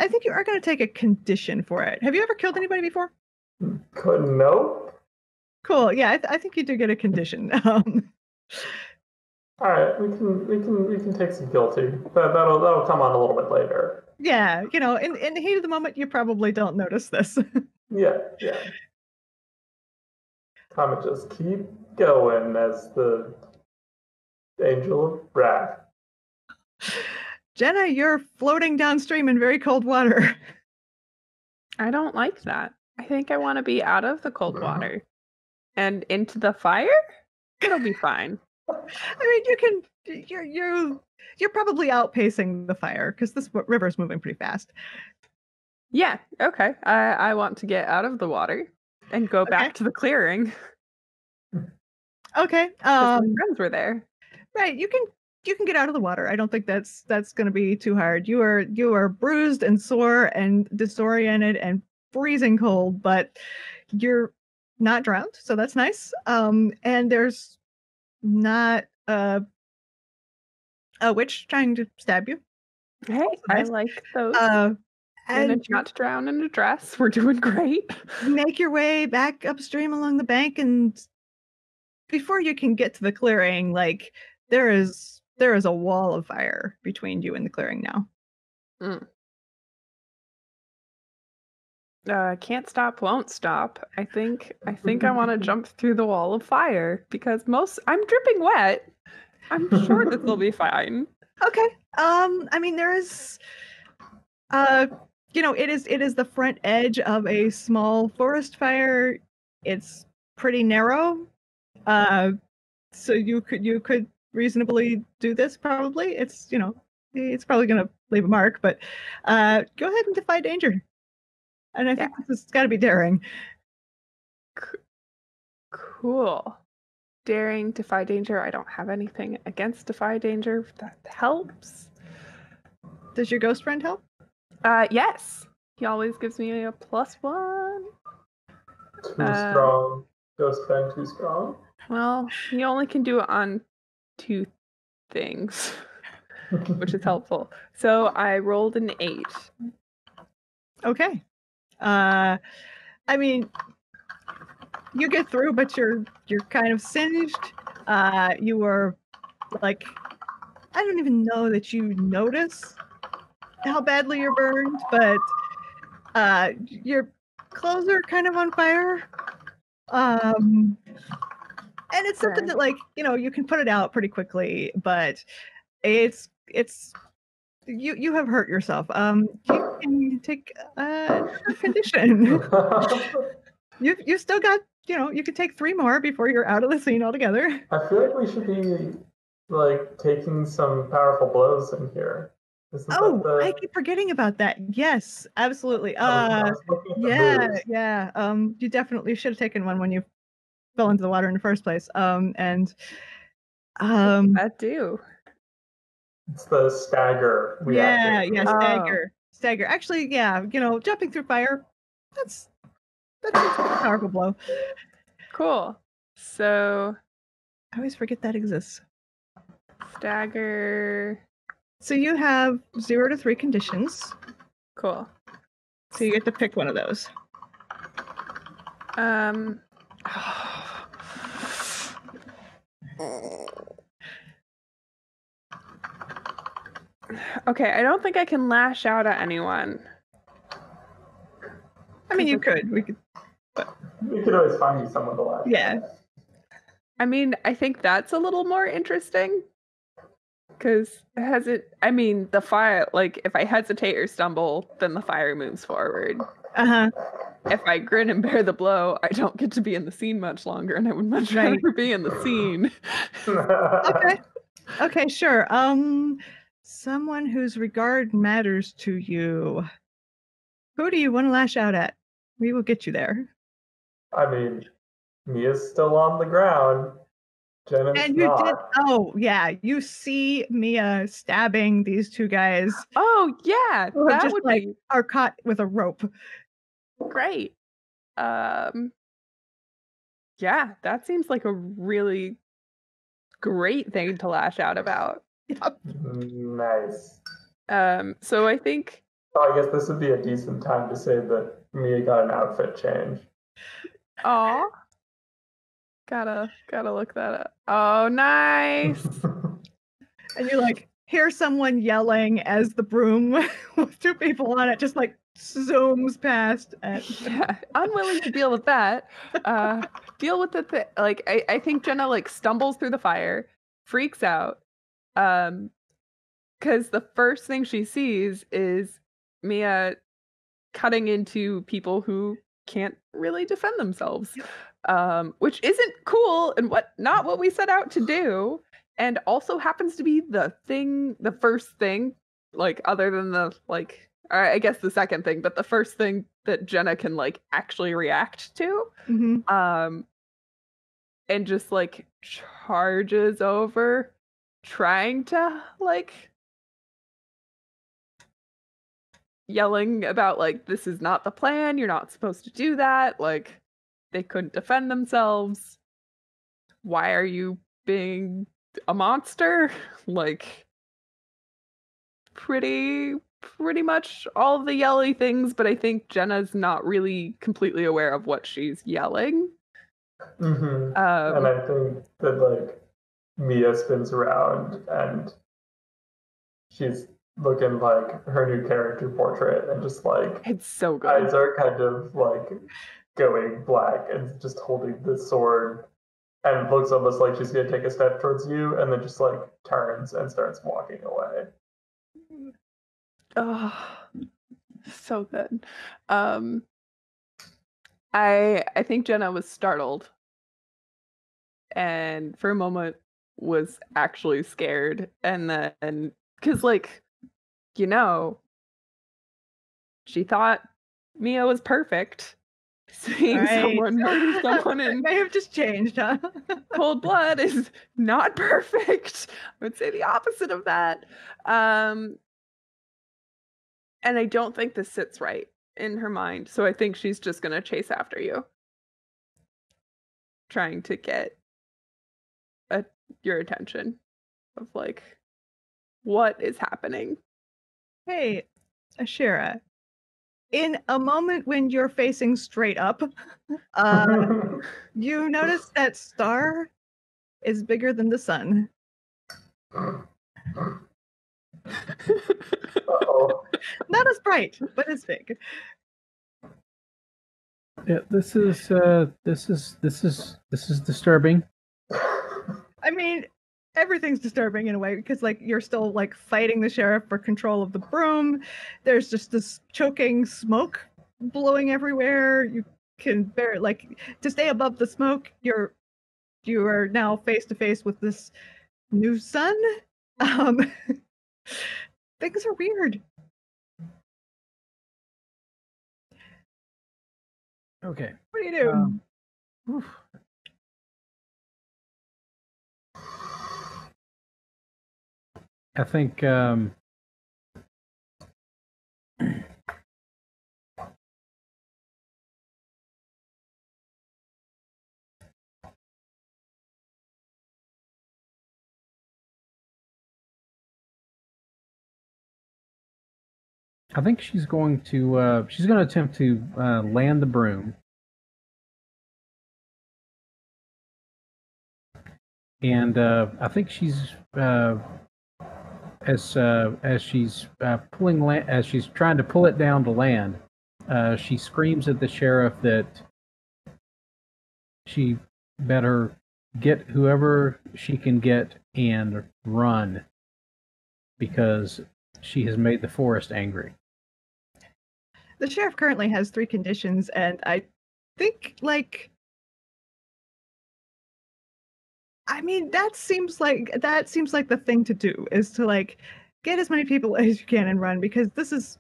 think you are gonna take a condition for it. Have you ever killed anybody before? Nope. Cool. Yeah, I think you do get a condition. All right, we can take some guilty. That'll come on a little bit later. Yeah, you know, in the heat of the moment, you probably don't notice this. Yeah. Time to just keep going as the angel of wrath. Jenna, you're floating downstream in very cold water. I don't like that. I think I want to be out of the cold water and into the fire. It'll be fine. I mean, you're probably outpacing the fire because this river's moving pretty fast. Yeah, okay. I want to get out of the water and go back to the clearing. Okay. My friends were there. Right. You can get out of the water. I don't think that's going to be too hard. You are bruised and sore and disoriented and freezing cold, but you're not drowned, so that's nice. And there's not a witch trying to stab you. Hey, I like those. And not drown in a dress. We're doing great. Make your way back upstream along the bank, and before you can get to the clearing, like there is a wall of fire between you and the clearing now. Can't stop, won't stop. I think I want to jump through the wall of fire because I'm dripping wet. I'm sure this will be fine. Okay. I mean, there is, you know, it is the front edge of a small forest fire. It's pretty narrow. So you could reasonably do this. Probably, it's it's probably gonna leave a mark. But go ahead and defy danger. And I think this has got to be daring. Cool. Daring, defy danger. I don't have anything against defy danger. That helps. Does your ghost friend help? Yes. He always gives me a +1. Too strong. Ghost friend too strong? Well, he only can do it on 2 things, which is helpful. So I rolled an 8. Okay. I mean, you get through, but you're kind of singed. You were like, I don't even know that you notice how badly you're burned, but your clothes are kind of on fire. And it's something that, like, you can put it out pretty quickly, but it's you have hurt yourself. You can take a condition. You still got, you can take 3 more before you're out of the scene altogether. I feel like we should be like taking some powerful blows in here. Isn't Oh, that the... I keep forgetting about that. Yes, absolutely. I was looking at the Yeah, moves. yeah. You definitely should have taken one when you fell into the water in the first place. That do. It's the stagger yeah, reacting. yeah, Oh. stagger. Actually, yeah, jumping through fire. That's a powerful blow. Cool. So I always forget that exists. stagger. So you have 0 to 3 conditions. Cool. So you get to pick one of those. Okay, I don't think I can lash out at anyone. I mean, you could. We could. You could always find me someone to lash Yeah. at. I mean, I think that's a little more interesting. Because the fire, like, if I hesitate or stumble, then the fire moves forward. Uh-huh. If I grin and bear the blow, I don't get to be in the scene much longer, and I would much Right. rather be in the scene. Okay. Okay, sure. Someone whose regard matters to you. Who do you want to lash out at? We will get you there. I mean, Mia's still on the ground. Jenna's And you not. did. Oh, yeah. You see Mia stabbing these two guys Oh, yeah, who have that just would like be are caught with a rope. great. Yeah, that seems like a really great thing to lash out about. Nice. So I think Oh, I guess this would be a decent time to say that Mia got an outfit change. aw. Gotta look that up. Oh, nice. And you like hear someone yelling as the broom with 2 people on it just like zooms past. Yeah, unwilling to deal with that. Deal with the like I think Jenna like stumbles through the fire, freaks out. Because the first thing she sees is Mia cutting into people who can't really defend themselves. Which isn't cool and not what we set out to do, and also happens to be the first thing, like other than I guess the second thing, but the first thing that Jenna can like actually react to. Mm-hmm. And just like charges over, trying to like yelling about like, this is not the plan, you're not supposed to do that, like they couldn't defend themselves. Why are you being a monster? Like pretty much all of the yelly things, but I think Jenna's not really completely aware of what she's yelling. Mm-hmm. And I think that like Mia spins around and she's looking like her new character portrait, and just like it's so good. Eyes are kind of like going black and just holding the sword, and looks almost like she's gonna take a step towards you, and then just like turns and starts walking away. Oh, so good. I think Jenna was startled, and for a moment was actually scared, and then because like she thought Mia was perfect. Seeing someone murder someone in may have just changed, huh? cold blood is not perfect. I would say the opposite of that. And I don't think this sits right in her mind. So I think she's just going to chase after you. Trying to get your attention of like, what is happening? Hey, Asheara. In a moment when you're facing straight up, you notice that star is bigger than the sun. Uh-oh. Not as bright, but as big. Yeah, this is disturbing. I mean, everything's disturbing in a way because like you're still like fighting the sheriff for control of the broom. There's just this choking smoke blowing everywhere. You can bear like to stay above the smoke. You are now face to face with this new sun. Things are weird. Okay. What do you do? Oof. I think she's going to attempt to land the broom, and I think she's as she's as she's trying to pull it down to land, she screams at the sheriff that she better get whoever she can get and run because she has made the forest angry. The sheriff currently has 3 conditions, and I think, like, I mean, that seems like the thing to do, is to, like, get as many people as you can and run, because this is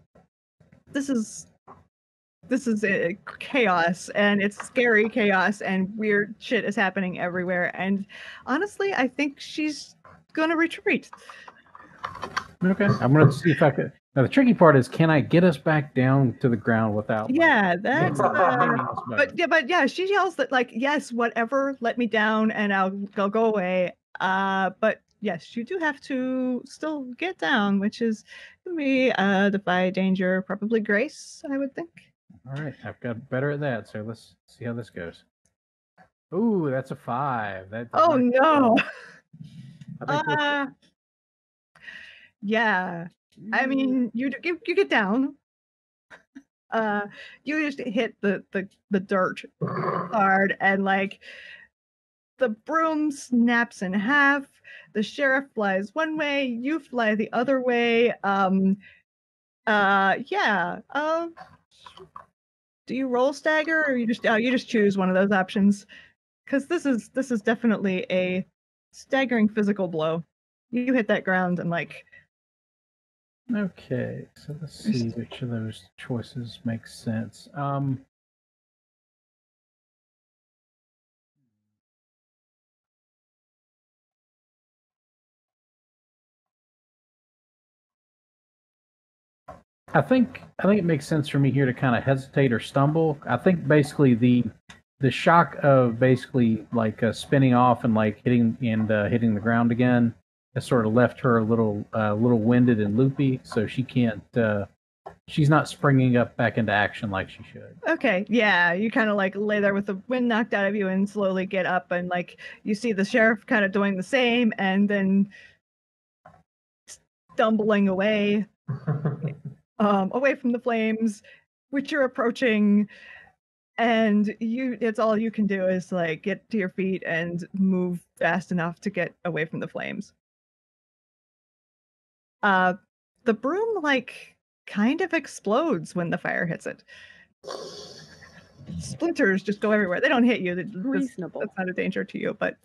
chaos, and it's scary chaos, and weird shit is happening everywhere. And honestly, I think she's gonna retreat. Okay, I'm going to see if I could. Now, the tricky part is, can I get us back down to the ground without? Yeah, that's. But But yeah, she yells that, like, yes, whatever, let me down, and I'll go away. But yes, you do have to still get down, which is gonna be defy danger, probably grace, I would think. All right, I've got better at that, so let's see how this goes. Ooh, that's a 5. That does Oh not no. I think Yeah. I mean, you get down. You just hit the dirt hard, and like the broom snaps in half. The sheriff flies one way, you fly the other way. Yeah. Do you roll stagger, or you just choose one of those options? Because this is definitely a staggering physical blow. You hit that ground and like. Okay, so let's see which of those choices makes sense. I think it makes sense for me here to kind of hesitate or stumble. I think basically the shock of basically like spinning off and like hitting the ground again has sort of left her a little winded and loopy, so she can't. She's not springing up back into action like she should. Okay, yeah, you kind of like lay there with the wind knocked out of you and slowly get up, and like you see the sheriff kind of doing the same, and then stumbling away, away from the flames, which you're approaching, and it's all you can do is like get to your feet and move fast enough to get away from the flames. The broom like kind of explodes when the fire hits it. Splinters just go everywhere. They don't hit you. Reasonable. That's not a danger to you, but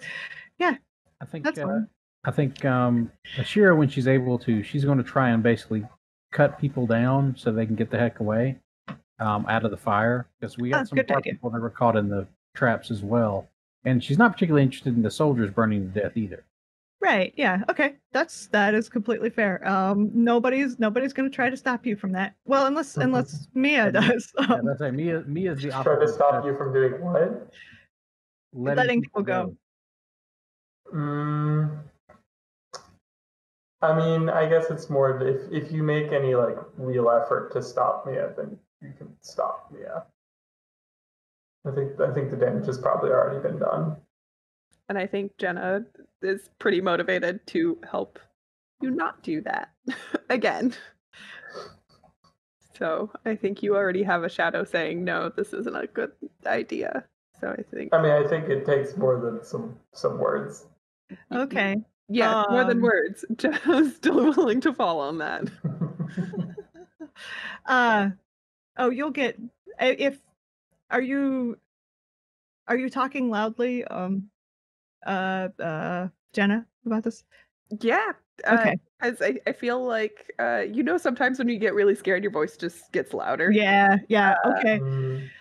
yeah, I think that's fine. I think Asheara, when she's able to, she's going to try and basically cut people down so they can get the heck away out of the fire, because we got some people that were caught in the traps as well, and she's not particularly interested in the soldiers burning to death either. Right. Yeah. Okay. That is completely fair. Nobody's going to try to stop you from that. Well, unless Mia does. Yeah, that's right. Mia's the opposite. Try to stop you from doing what? Letting people go. I mean, I guess it's more if you make any like real effort to stop Mia, then you can stop Mia. I think the damage has probably already been done. And I think Jenna is pretty motivated to help you not do that again. So I think you already have a shadow saying, no, this isn't a good idea. So I think it takes more than some words. Okay. Yes, more than words. Jenna's still willing to fall on that. You'll get if are you talking loudly, Jenna, about this? Yeah, Okay. Because I feel like, sometimes when you get really scared, your voice just gets louder. Yeah. Okay.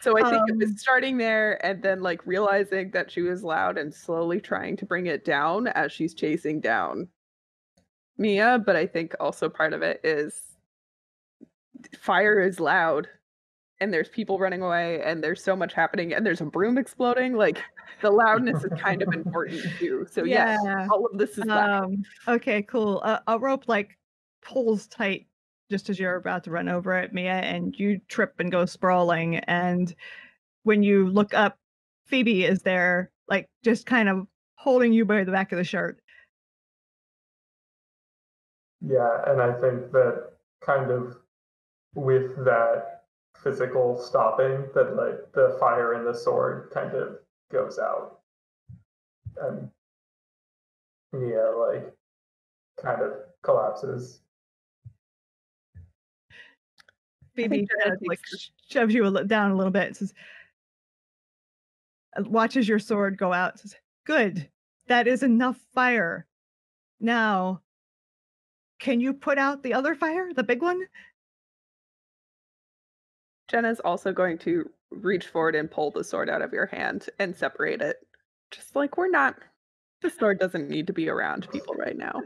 So I think it was Um, starting there and then like realizing that she was loud and slowly trying to bring it down as she's chasing down Mia. But I think also part of it is fire is loud and there's people running away and there's so much happening and there's a broom exploding. Like the loudness is kind of important too. So yes, Yeah. all of this is loud. Okay, cool. A rope like pulls tight just as you're about to run over it, Mia, and you trip and go sprawling. And when you look up, Phoebe is there, like just kind of holding you by the back of the shirt. Yeah, and I think that kind of with that physical stopping, that like the fire in the sword kind of goes out, and Mia like kind of collapses. Phoebe Jenna kind of like takes shoves you down a little bit. Says, watches your sword go out. Says, "Good, that is enough fire. Now, can you put out the other fire, the big one?" Jenna's also going to reach forward and pull the sword out of your hand and separate it. Just like the sword doesn't need to be around people right now.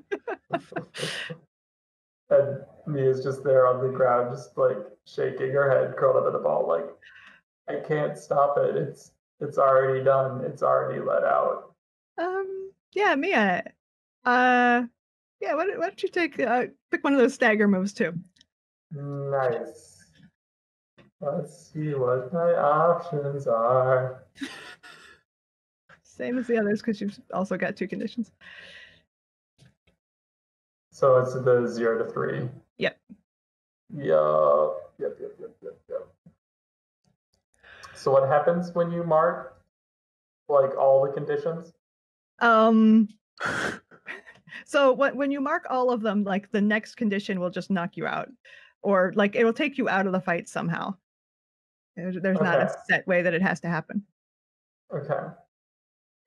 And Mia's just there on the ground, just like shaking her head, curled up in a ball, like, I can't stop it. It's already done. It's already let out. Yeah, Mia. Yeah, why don't you take pick one of those stagger moves too? Nice. Let's see what my options are. Same as the others, because you've also got 2 conditions. So it's the 0 to 3. Yep. Yep. So what happens when you mark like all the conditions? So when you mark all of them, like the next condition will just knock you out, or like it will take you out of the fight somehow. There's not a Okay. set way that it has to happen. Okay.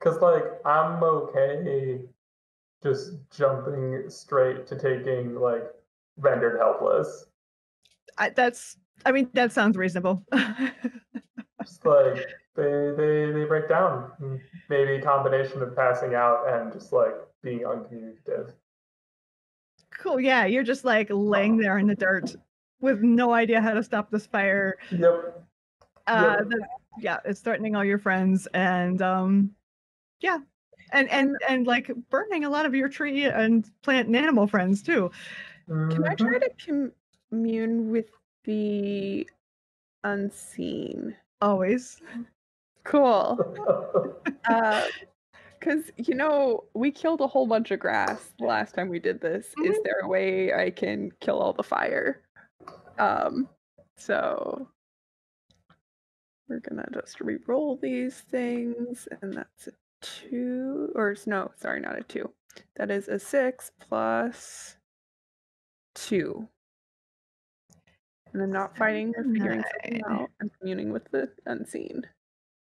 Because like I'm okay just jumping straight to taking like rendered helpless. I mean, that sounds reasonable. Just like they break down. Maybe a combination of passing out and just like being uncommunicative. Cool. Yeah, you're just like laying there in the dirt with no idea how to stop this fire. Yep. Yeah, it's threatening all your friends, and yeah, and like burning a lot of your tree and plant and animal friends too. Can I try to commune with the unseen? Always. Cool. Because, we killed a whole bunch of grass the last time we did this. Is there a way I can kill all the fire? So we're gonna just re-roll these things, and that's a 2, or no, sorry, not a 2. That is a 6 plus 2. And I'm not fighting or figuring something out. I'm communing with the unseen.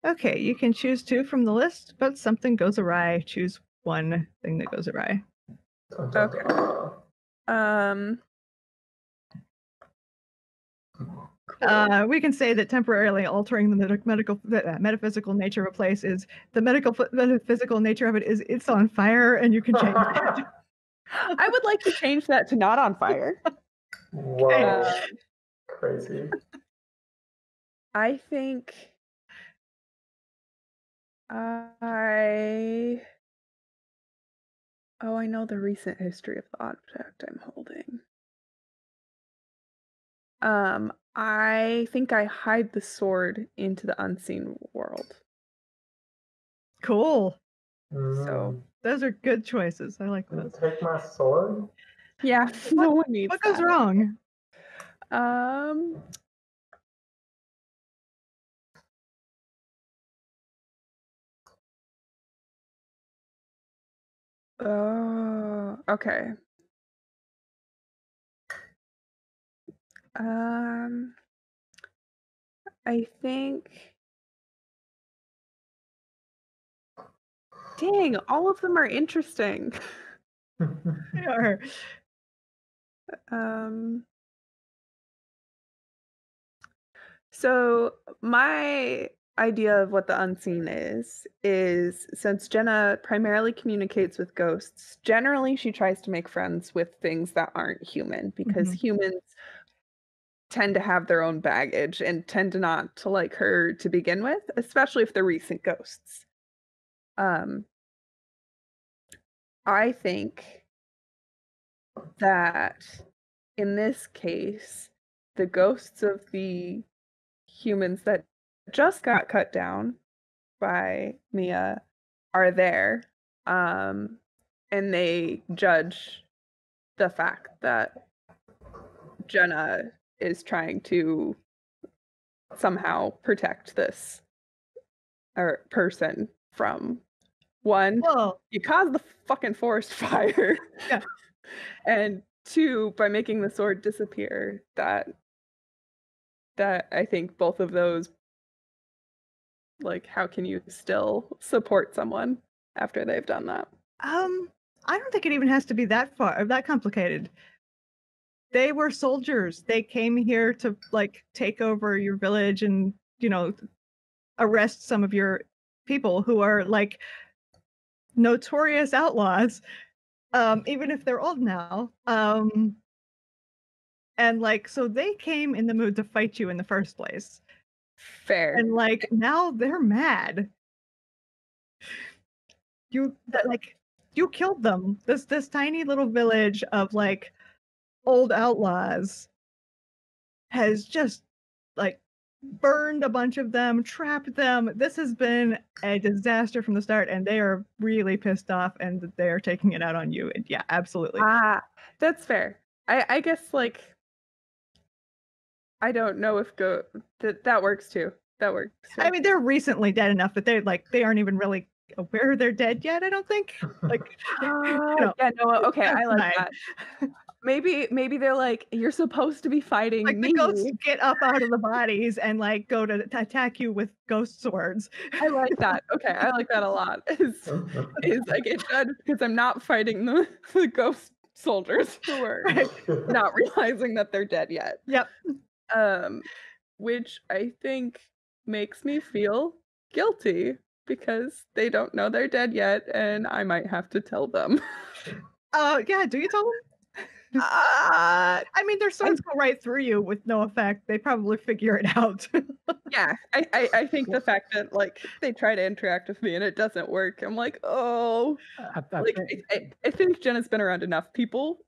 Okay, you can choose 2 from the list, but something goes awry. Choose one thing that goes awry. Okay. Cool. We can say that temporarily altering the metaphysical nature of a place is the metaphysical nature of it is it's on fire, and you can change it. I would like to change that to not on fire. Whoa. Crazy. I think I know the recent history of the object I'm holding. I think I hide the sword into the unseen world. Cool. So those are good choices. I like those. Take my sword? Yeah, no one needs What goes that. wrong? Oh, okay. I think. Dang, all of them are interesting. They are. So my idea of what the unseen is since Jenna primarily communicates with ghosts, generally she tries to make friends with things that aren't human because humans tend to have their own baggage and tend to not to like her to begin with, especially if they're recent ghosts. I think that in this case, the ghosts of the humans that just got cut down by Mia are there, and they judge the fact that Jenna is trying to somehow protect this person from one, Well, you caused the fucking forest fire, yeah. and two, by making the sword disappear. That I think both of those, like, how can you still support someone after they've done that? I don't think it even has to be that far, that complicated. They were soldiers. They came here to like take over your village and, you know, arrest some of your people who are like notorious outlaws, even if they're old now. And like, so they came in the mood to fight you in the first place. Fair. And like, now they're mad. You killed them. This tiny little village of like old outlaws has just like burned a bunch of them, trapped them. This has been a disaster from the start, and they are really pissed off, and they are taking it out on you. And yeah, absolutely. That's fair. I guess like I don't know if that works too. That works too. I mean, they're recently dead enough that they aren't even really aware they're dead yet. I don't think. Like, yeah, no, okay, I like that. Maybe they're like, you're supposed to be fighting like me. the ghosts get up out of the bodies and like go to attack you with ghost swords. I like that. Okay, I like that a lot. Is I get judged because I'm not fighting the ghost soldiers who are not realizing that they're dead yet. Yep. Which I think makes me feel guilty because they don't know they're dead yet, and I might have to tell them. Yeah. Do you tell them? I mean, their swords go right through you with no effect. They probably figure it out. Yeah, I think the fact that like they try to interact with me and it doesn't work, I'm like, oh, I think Jenna's been around enough people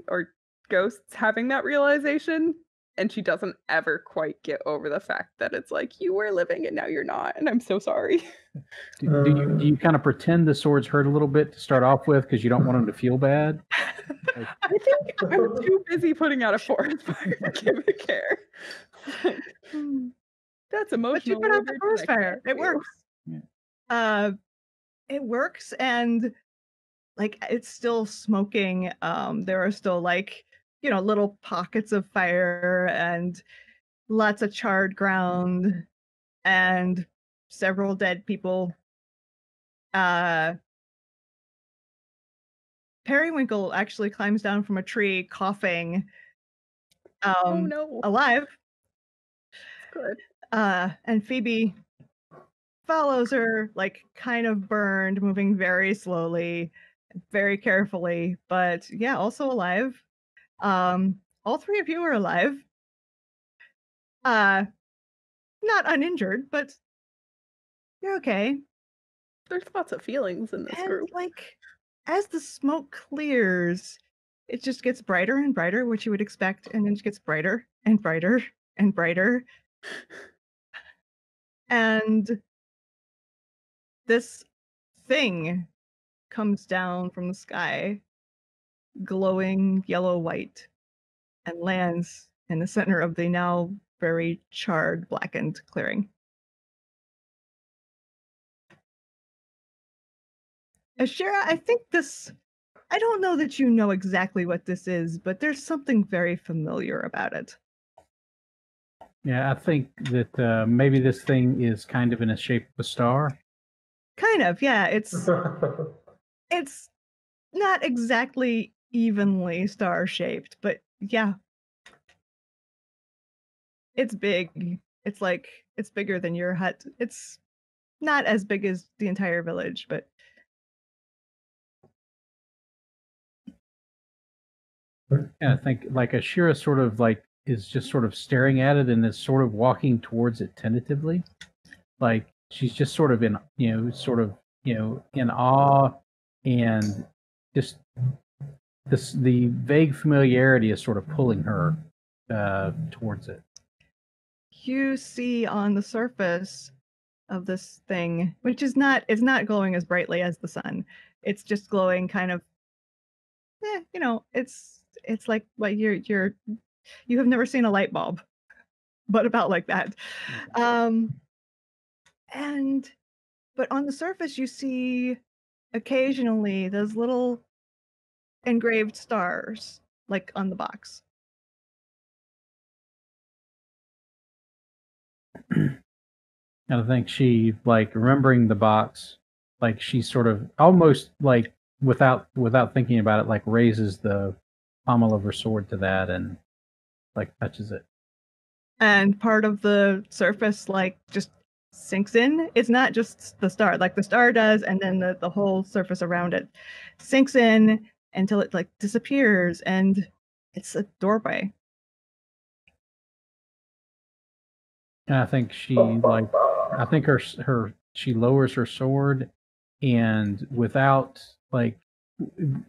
or ghosts having that realization, and she doesn't ever quite get over the fact that it's like you were living and now you're not, and I'm so sorry. Do you kind of pretend the swords hurt a little bit to start off with because you don't want them to feel bad? I think I'm too busy putting out a forest fire to give a care. That's emotional. But you put out the forest fire. It works. Yeah. It works, and like it's still smoking. There are still like, you know, little pockets of fire and lots of charred ground and several dead people. Periwinkle actually climbs down from a tree coughing. Oh no. Alive. Good. And Phoebe follows her, like kind of burned, moving very slowly, very carefully, but yeah, also alive. All three of you are alive. Not uninjured, but you're okay. There's lots of feelings in this group. Like, as the smoke clears, it just gets brighter and brighter, which you would expect, and then it gets brighter and brighter and brighter. And this thing comes down from the sky, glowing yellow-white, and lands in the center of the now very charred, blackened clearing. Asheara, I think I don't know that you know exactly what this is, but there's something very familiar about it. Yeah, I think that maybe this thing is kind of in the shape of a star. Kind of, yeah. It's not exactly evenly star-shaped, but yeah. It's big. It's bigger than your hut. It's not as big as the entire village, but Yeah, I think like Asheara sort of like is just sort of staring at it and is sort of walking towards it tentatively. Like she's just sort of in, in awe, and just the vague familiarity is sort of pulling her towards it. you see on the surface of this thing, which is not it's not glowing as brightly as the sun. It's just glowing kind of it's like what you have never seen a light bulb, but about like that. Um and but on the surface you see occasionally those little engraved stars like on the box. And I think she, like, remembering the box, like she sort of almost like without thinking about it, like raises the pommel of her sword to that and like touches it. And part of the surface like just sinks in. It's not just the star, like the star does, and then the whole surface around it sinks in until it like disappears, and it's a doorway. And I think she lowers her sword, and without like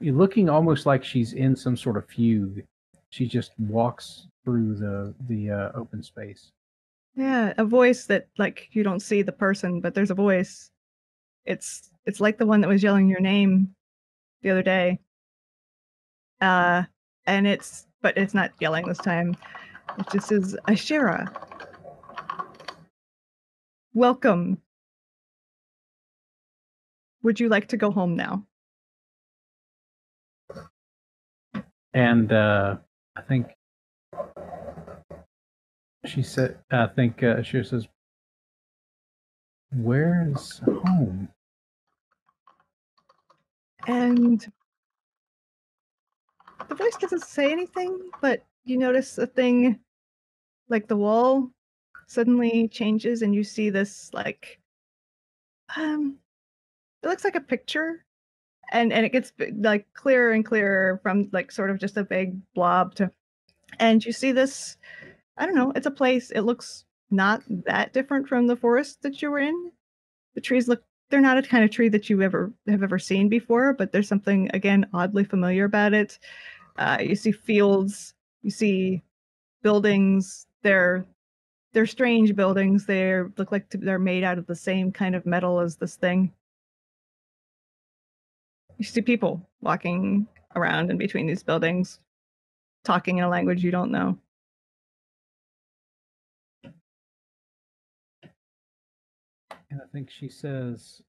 looking almost like she's in some sort of fugue, she just walks through the open space. Yeah, a voice that like you don't see the person, but there's a voice. It's like the one that was yelling your name the other day. And but it's not yelling this time. It just says, Asheara, welcome. Would you like to go home now? And I think she said, she says, "Where's home?" And the voice doesn't say anything, but you notice a thing like the wall suddenly changes and you see this like it looks like a picture, and it gets like clearer and clearer from like sort of just a vague blob to, and you see this, I don't know, it's a place. It looks not that different from the forest that you were in. The trees look, they're not a kind of tree that you have ever seen before, but there's something again oddly familiar about it. You see fields, you see buildings. They're strange buildings. They look like they're made out of the same kind of metal as this thing. You see people walking around in between these buildings, talking in a language you don't know. And I think she says,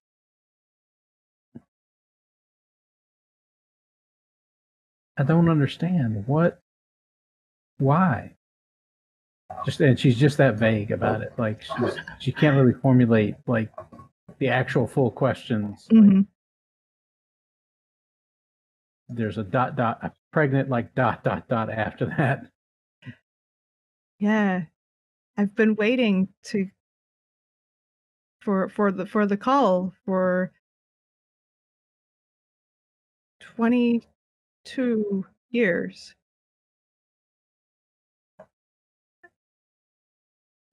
"I don't understand. Why?" And she's just that vague about it. Like she can't really formulate like the actual full questions. Mm-hmm. Like, there's a a pregnant like dot after that. Yeah, I've been waiting for the call for 22 years.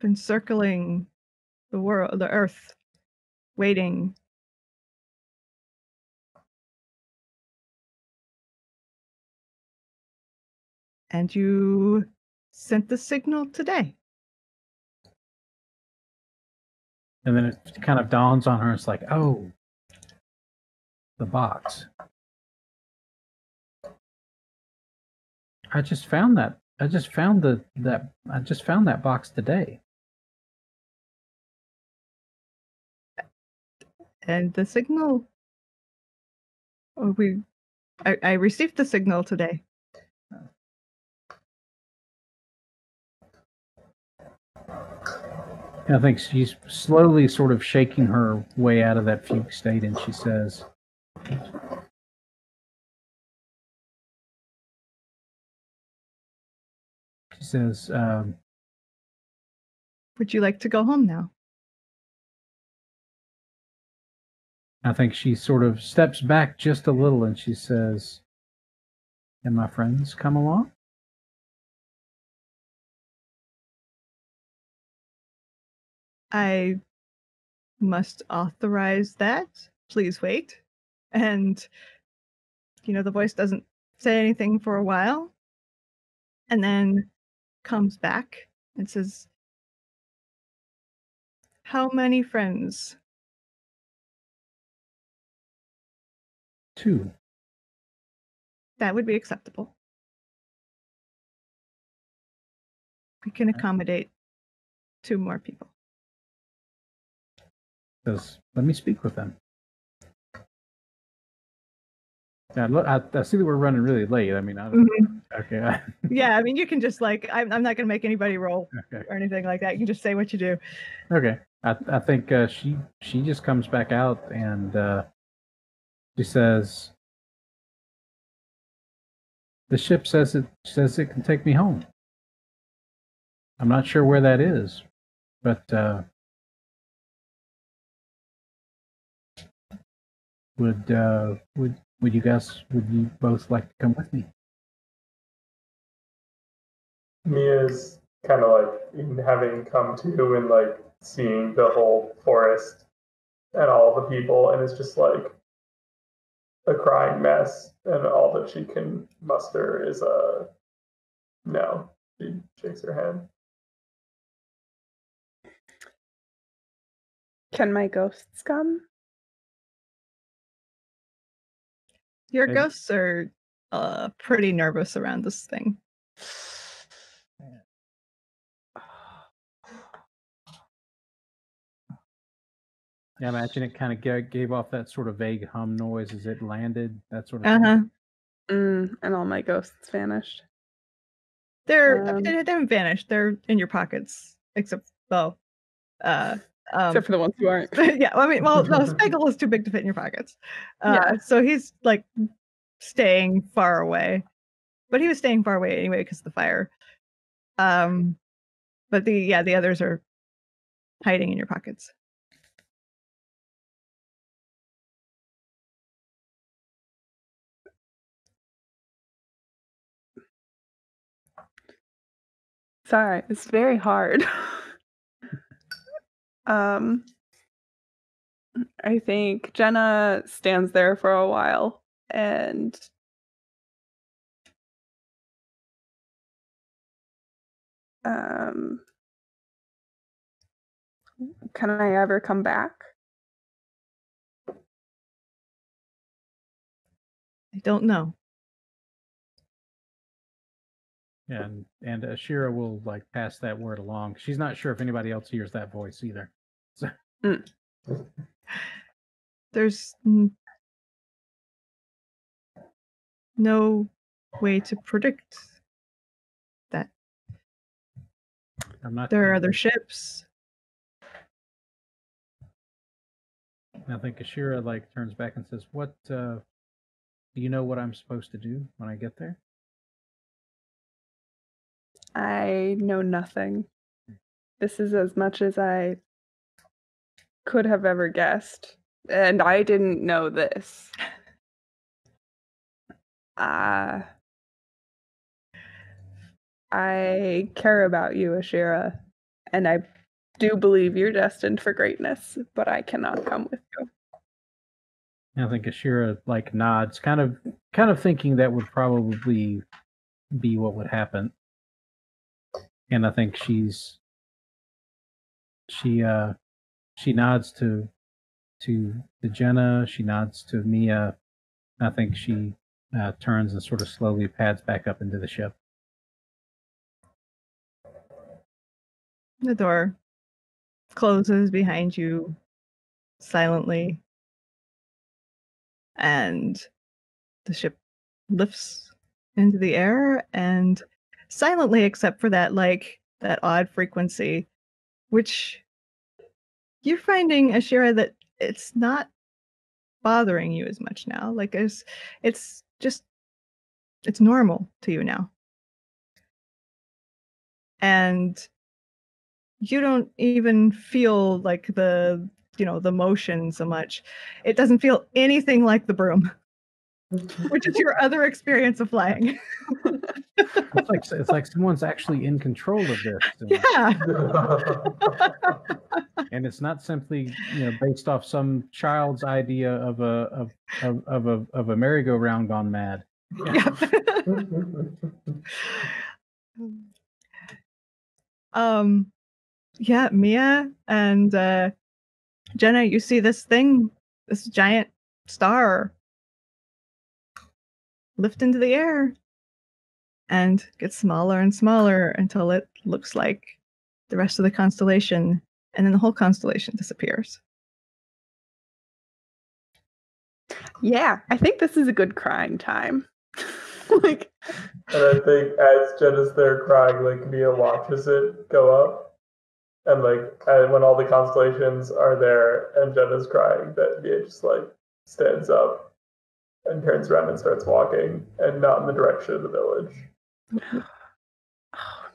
Been circling the earth, waiting. And you sent the signal today. And then it kind of dawns on her. It's like, oh, the box. I just found that. I just found that box today. And the signal, I received the signal today. And I think she's slowly sort of shaking her way out of that fugue state, and she says, says, would you like to go home now? I think she sort of steps back just a little and she says, "And my friends come along?" I must authorize that. Please wait. And, the voice doesn't say anything for a while and then comes back and says, "How many friends?" 2. That would be acceptable. We can accommodate 2 more people. Says, "Let me speak with them." Yeah, look, I see that we're running really late. I mean, okay. Yeah, I mean, you can just I'm not going to make anybody roll Okay. or anything like that. You can just say what you do. Okay. I think she just comes back out and she says, "The ship says it can take me home. I'm not sure where that is, but would you both like to come with me?" Mia's kind of having come to and seeing the whole forest and all the people, and it's just a crying mess, and all that she can muster is a no. She shakes her head. Can my ghosts come? Your ghosts are pretty nervous around this thing. Yeah, I imagine it kind of gave off that sort of vague hum noise as it landed, that sort of thing. And all my ghosts vanished. They haven't vanished. They're in your pockets, except for the ones who aren't. Yeah, I mean, no, Spaggle is too big to fit in your pockets. So he's staying far away, but he was staying far away anyway because of the fire. But the others are hiding in your pockets. Sorry, it's very hard. I think Jenna stands there for a while and can I ever come back? I don't know. And Asheara will pass that word along. She's not sure if anybody else hears that voice either. So. There's no way to predict that. There are other ships. I think Asheara turns back and says, "What do you know what I'm supposed to do when I get there?" I know nothing. This is as much as I could have ever guessed. And I didn't know this. I care about you, Asheara, and I do believe you're destined for greatness, but I cannot come with you. I think Asheara nods, kind of thinking that would probably be what would happen. And I think she nods to Jenna, she nods to Mia. I think she turns and sort of slowly pads back up into the ship. The door closes behind you silently, and the ship lifts into the air, and silently, except for that that odd frequency, which you're finding, Asheara, that it's not bothering you as much now. It's normal to you now. and you don't even feel like the motion so much. It doesn't feel anything like the broom, which is your other experience of flying. It's like someone's actually in control of this. Yeah. And it's not simply based off some child's idea of a merry-go-round gone mad. Yeah. Yeah, Mia and Jenna, you see this giant star lift into the air and get smaller and smaller until it looks like the rest of the constellation, and then the whole constellation disappears. Yeah, I think this is a good crying time. Like, and I think as Jenna's there crying, like Mia watches it go up, and when all the constellations are there and Jenna's crying, that Mia just stands up and turns around and starts walking, and not in the direction of the village. Oh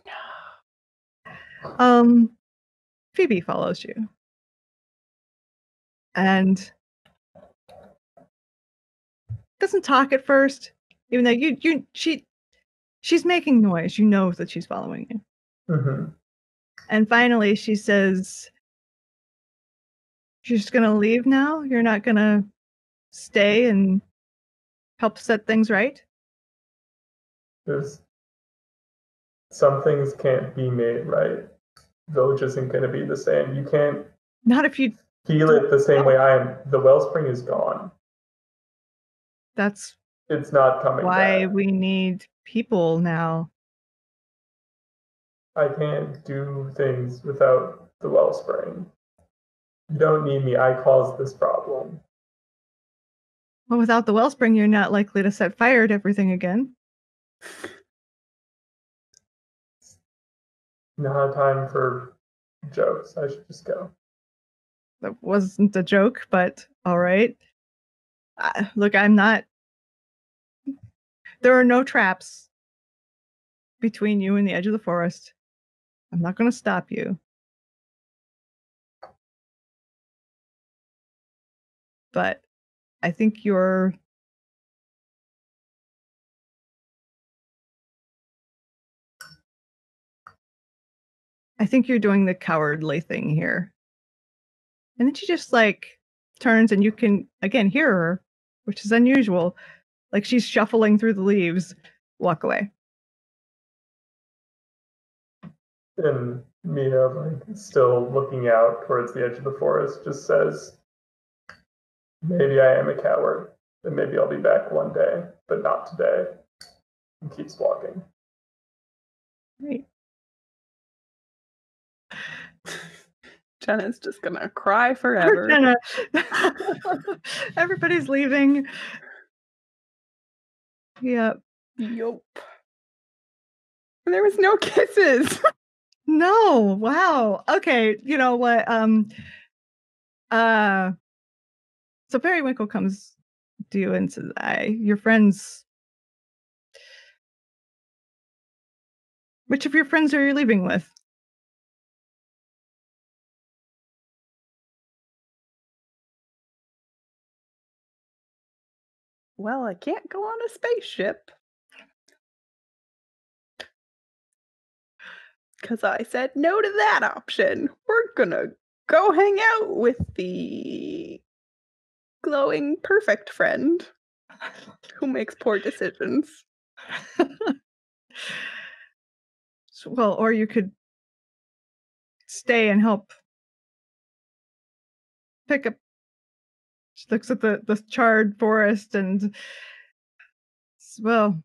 no. Phoebe follows you, and doesn't talk at first, even though she's making noise. You know that she's following you. Mm-hmm. And finally, she says, "You're just gonna leave now? You're not gonna stay and help set things right?" There's some things can't be made right. Village isn't going to be the same. You can't Not if you feel it the same way I am. The wellspring is gone. That's It's not coming why back. we need people now. I can't do things without the wellspring. You don't need me. I caused this problem. Well, without the wellspring, you're not likely to set fire to everything again. Not time for jokes. I should just go. That wasn't a joke, but all right. Look, I'm not. There are no traps between you and the edge of the forest. I'm not going to stop you. But I think you're doing the cowardly thing here. And then she just turns, and you can again hear her, which is unusual. Like she's shuffling through the leaves, walk away. And Mia, still looking out towards the edge of the forest, just says, "Maybe I am a coward, and maybe I'll be back one day, but not today." And keeps walking. Right. Jenna's just gonna cry forever. Jenna. Everybody's leaving. Yep. Yup. And there was no kisses. No. Wow. Okay. You know what? So Periwinkle comes to you and says, your friends. Which of your friends are you leaving with? Well, I can't go on a spaceship. Because I said no to that option. We're gonna go hang out with the glowing perfect friend who makes poor decisions. Well, or you could stay and help pick up. She looks at the charred forest and, well,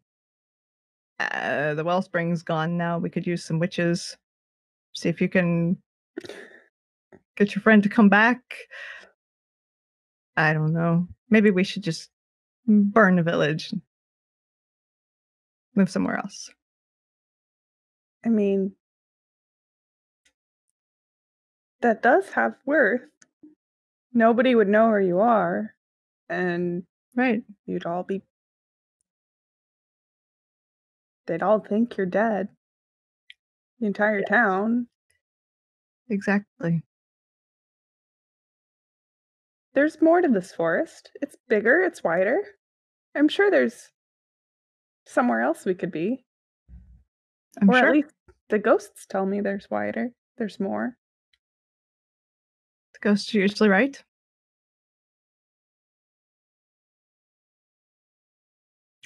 the wellspring's gone now. We could use some witches. See if you can get your friend to come back. I don't know. Maybe we should just burn the village. Move somewhere else. I mean, that does have worth. Nobody would know where you are, and Right. you'd all be... They'd all think you're dead. the entire town. Exactly. There's more to this forest. It's bigger, it's wider. I'm sure there's somewhere else we could be. I'm Or sure at least the ghosts tell me there's wider. There's more. the ghosts are usually right.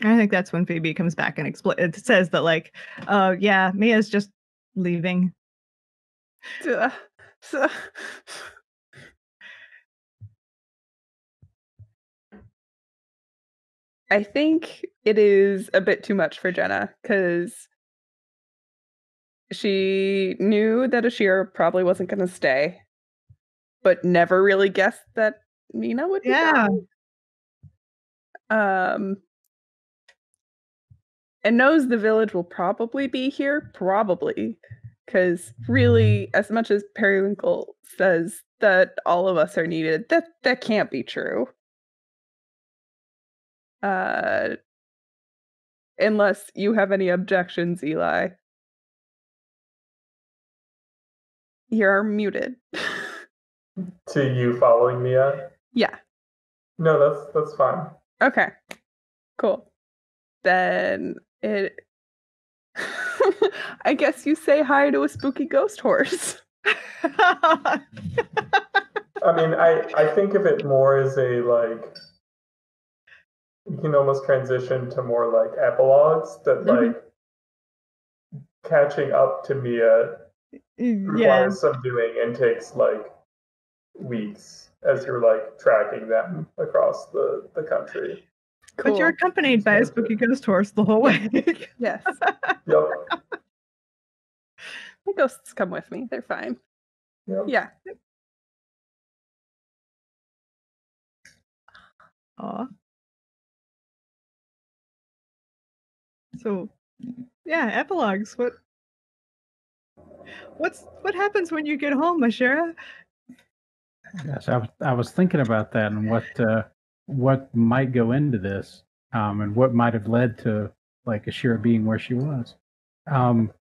I think that's when Phoebe comes back and it says that, like, yeah, Mia's just leaving. I think it is a bit too much for Jenna, because she knew that Asheara probably wasn't going to stay, but never really guessed that Nina would be gone. And knows the village will probably be here, because really, as much as Periwinkle says that all of us are needed, that can't be true. Unless you have any objections, Eli. You're muted. To you following Mia? Yeah. No, that's fine. Okay. Cool. Then it. I guess you say hi to a spooky ghost horse. I mean, I think of it more as a, like, you can almost transition to more like epilogues that like catching up to Mia requires some doing and takes like weeks as you're like tracking them across the country. Cool. But you're accompanied by a spooky ghost horse the whole way. Yes. Yep. The ghosts come with me. They're fine. Yep. Yeah. Aw. So, yeah, epilogues. What happens when you get home, Asheara? Yes, I was thinking about that and what might go into this, and what might have led to like Asheara being where she was. I'm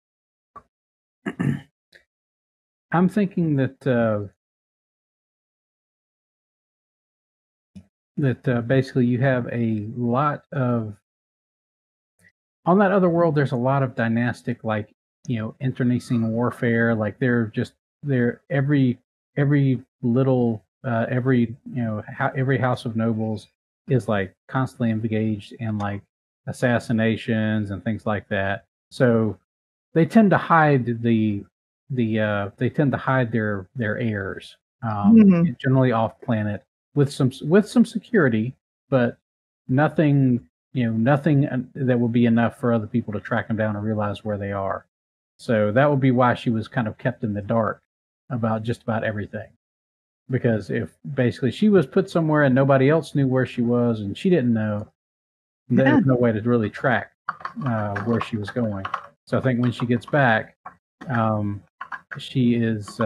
thinking that basically you have a lot of on that other world. There's a lot of dynastic, like, internecine warfare. Like every little every every house of nobles is like constantly engaged in like assassinations and things like that. So they tend to hide they tend to hide their heirs, generally off planet with some security, but nothing that will be enough for other people to track them down and realize where they are. So that would be why she was kind of kept in the dark about just about everything. Because if basically she was put somewhere and nobody else knew where she was and she didn't know, there's no way to really track where she was going. So I think when she gets back, she is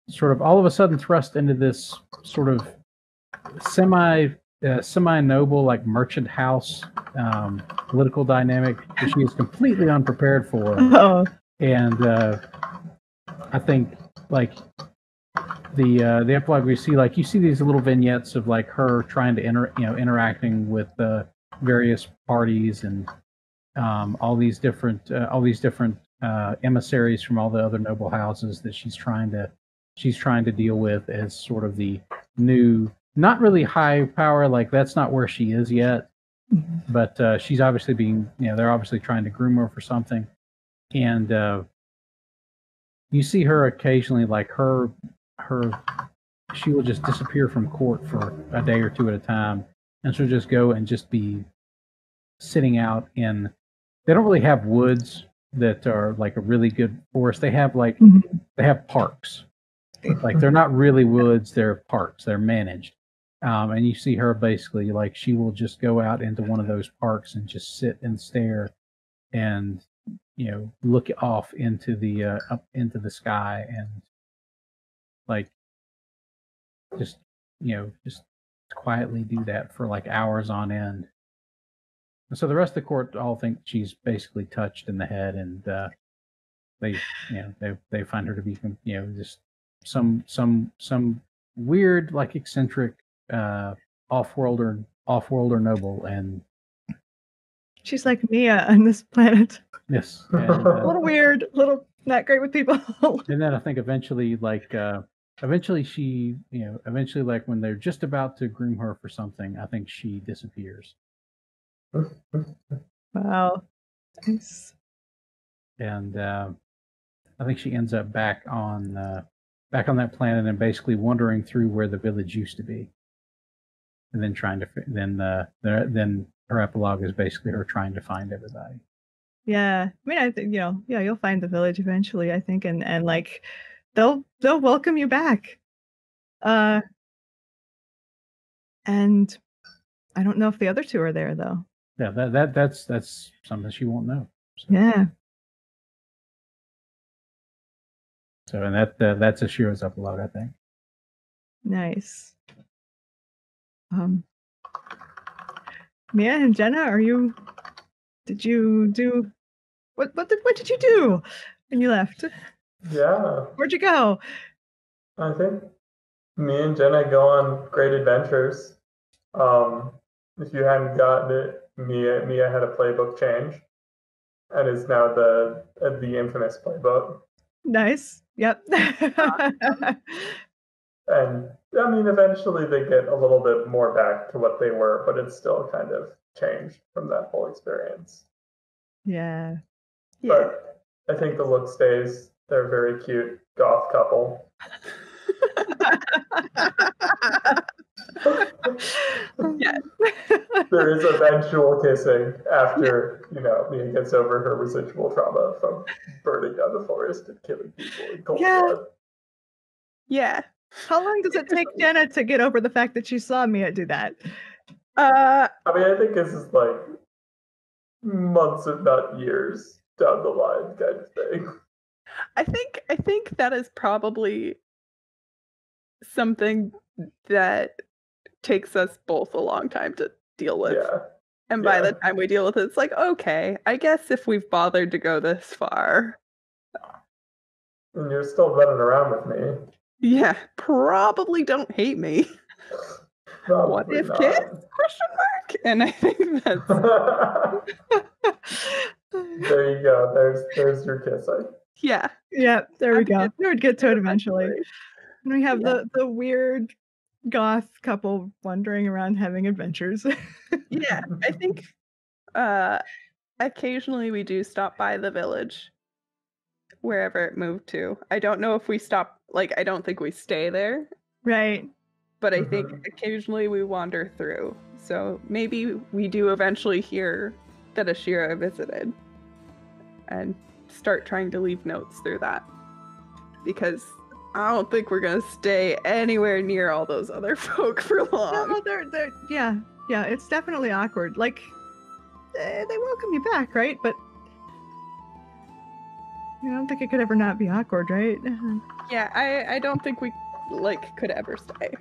sort of all of a sudden thrust into this sort of semi-noble, like merchant house political dynamic that she is completely unprepared for. And I think like the epilogue we see, like you see these little vignettes of like her trying to interacting with various parties and all these different emissaries from all the other noble houses that she's trying to deal with as sort of the new, not really high power, like that's not where she is yet, but she's obviously being, they're obviously trying to groom her for something. And you see her occasionally, like she will just disappear from court for a day or two at a time, and she'll just go and just be sitting out in, they don't really have woods that are like a really good forest. They have like they have parks. Like they're not really woods, they're parks. They're managed. And you see her basically, like she will just go out into one of those parks and just sit and stare and look off into the up into the sky and like just just quietly do that for like hours on end. And so the rest of the court all think she's basically touched in the head, and they they find her to be just some weird, like, eccentric off-worlder noble, and She's like Mia on this planet. yes, and, A little weird, a little not great with people. and then I think eventually she, eventually, like, when they're just about to groom her for something, I think she disappears. Wow. Nice. And I think she ends up back on that planet and basically wandering through where the village used to be, and then then her epilogue is basically her trying to find everybody. Yeah. I mean, I think, you'll find the village eventually, I think, and like they'll welcome you back. And I don't know if the other two are there though. Yeah, that's something she won't know. So. Yeah. So, and that's Asheara's epilogue, I think. Nice. Mia and Jenna, did you do what did you do when you left? Yeah. Where'd you go? I think me and Jenna go on great adventures. If you hadn't gotten it, Mia had a playbook change, and is now the infamous playbook. Nice. Yep. And I mean, eventually they get a little bit more back to what they were, but it's still kind of changed from that whole experience. Yeah. But I think the look stays. They're a very cute goth couple. Yes. There is eventual kissing after, Mia gets over her residual trauma from burning down the forest and killing people in cold blood. Yeah. How long does it take Jenna to get over the fact that she saw Mia do that? I mean, I think this is like months, if not years, down the line kind of thing. I think that is probably something that takes us both a long time to deal with. Yeah. And by the time we deal with it, it's like, okay, I guess if we've bothered to go this far. And you're still running around with me. Yeah, probably don't hate me. Probably What if not. kids? Question mark. And I think that's There you go. There's your kissing. yeah. Yeah, there we go. We would get to it eventually. Eventually. And we have the weird goth couple wandering around having adventures. Yeah, I think occasionally we do stop by the village, wherever it moved to. I don't know if we stop, I don't think we stay there, Right. but I think occasionally we wander through. So maybe we do eventually hear that Asheara visited and start trying to leave notes through that. Because I don't think we're gonna stay anywhere near all those other folk for long. No, they're yeah, it's definitely awkward. Like they welcome you back, right? But I don't think it could ever not be awkward, right? Yeah, I don't think we could ever stay.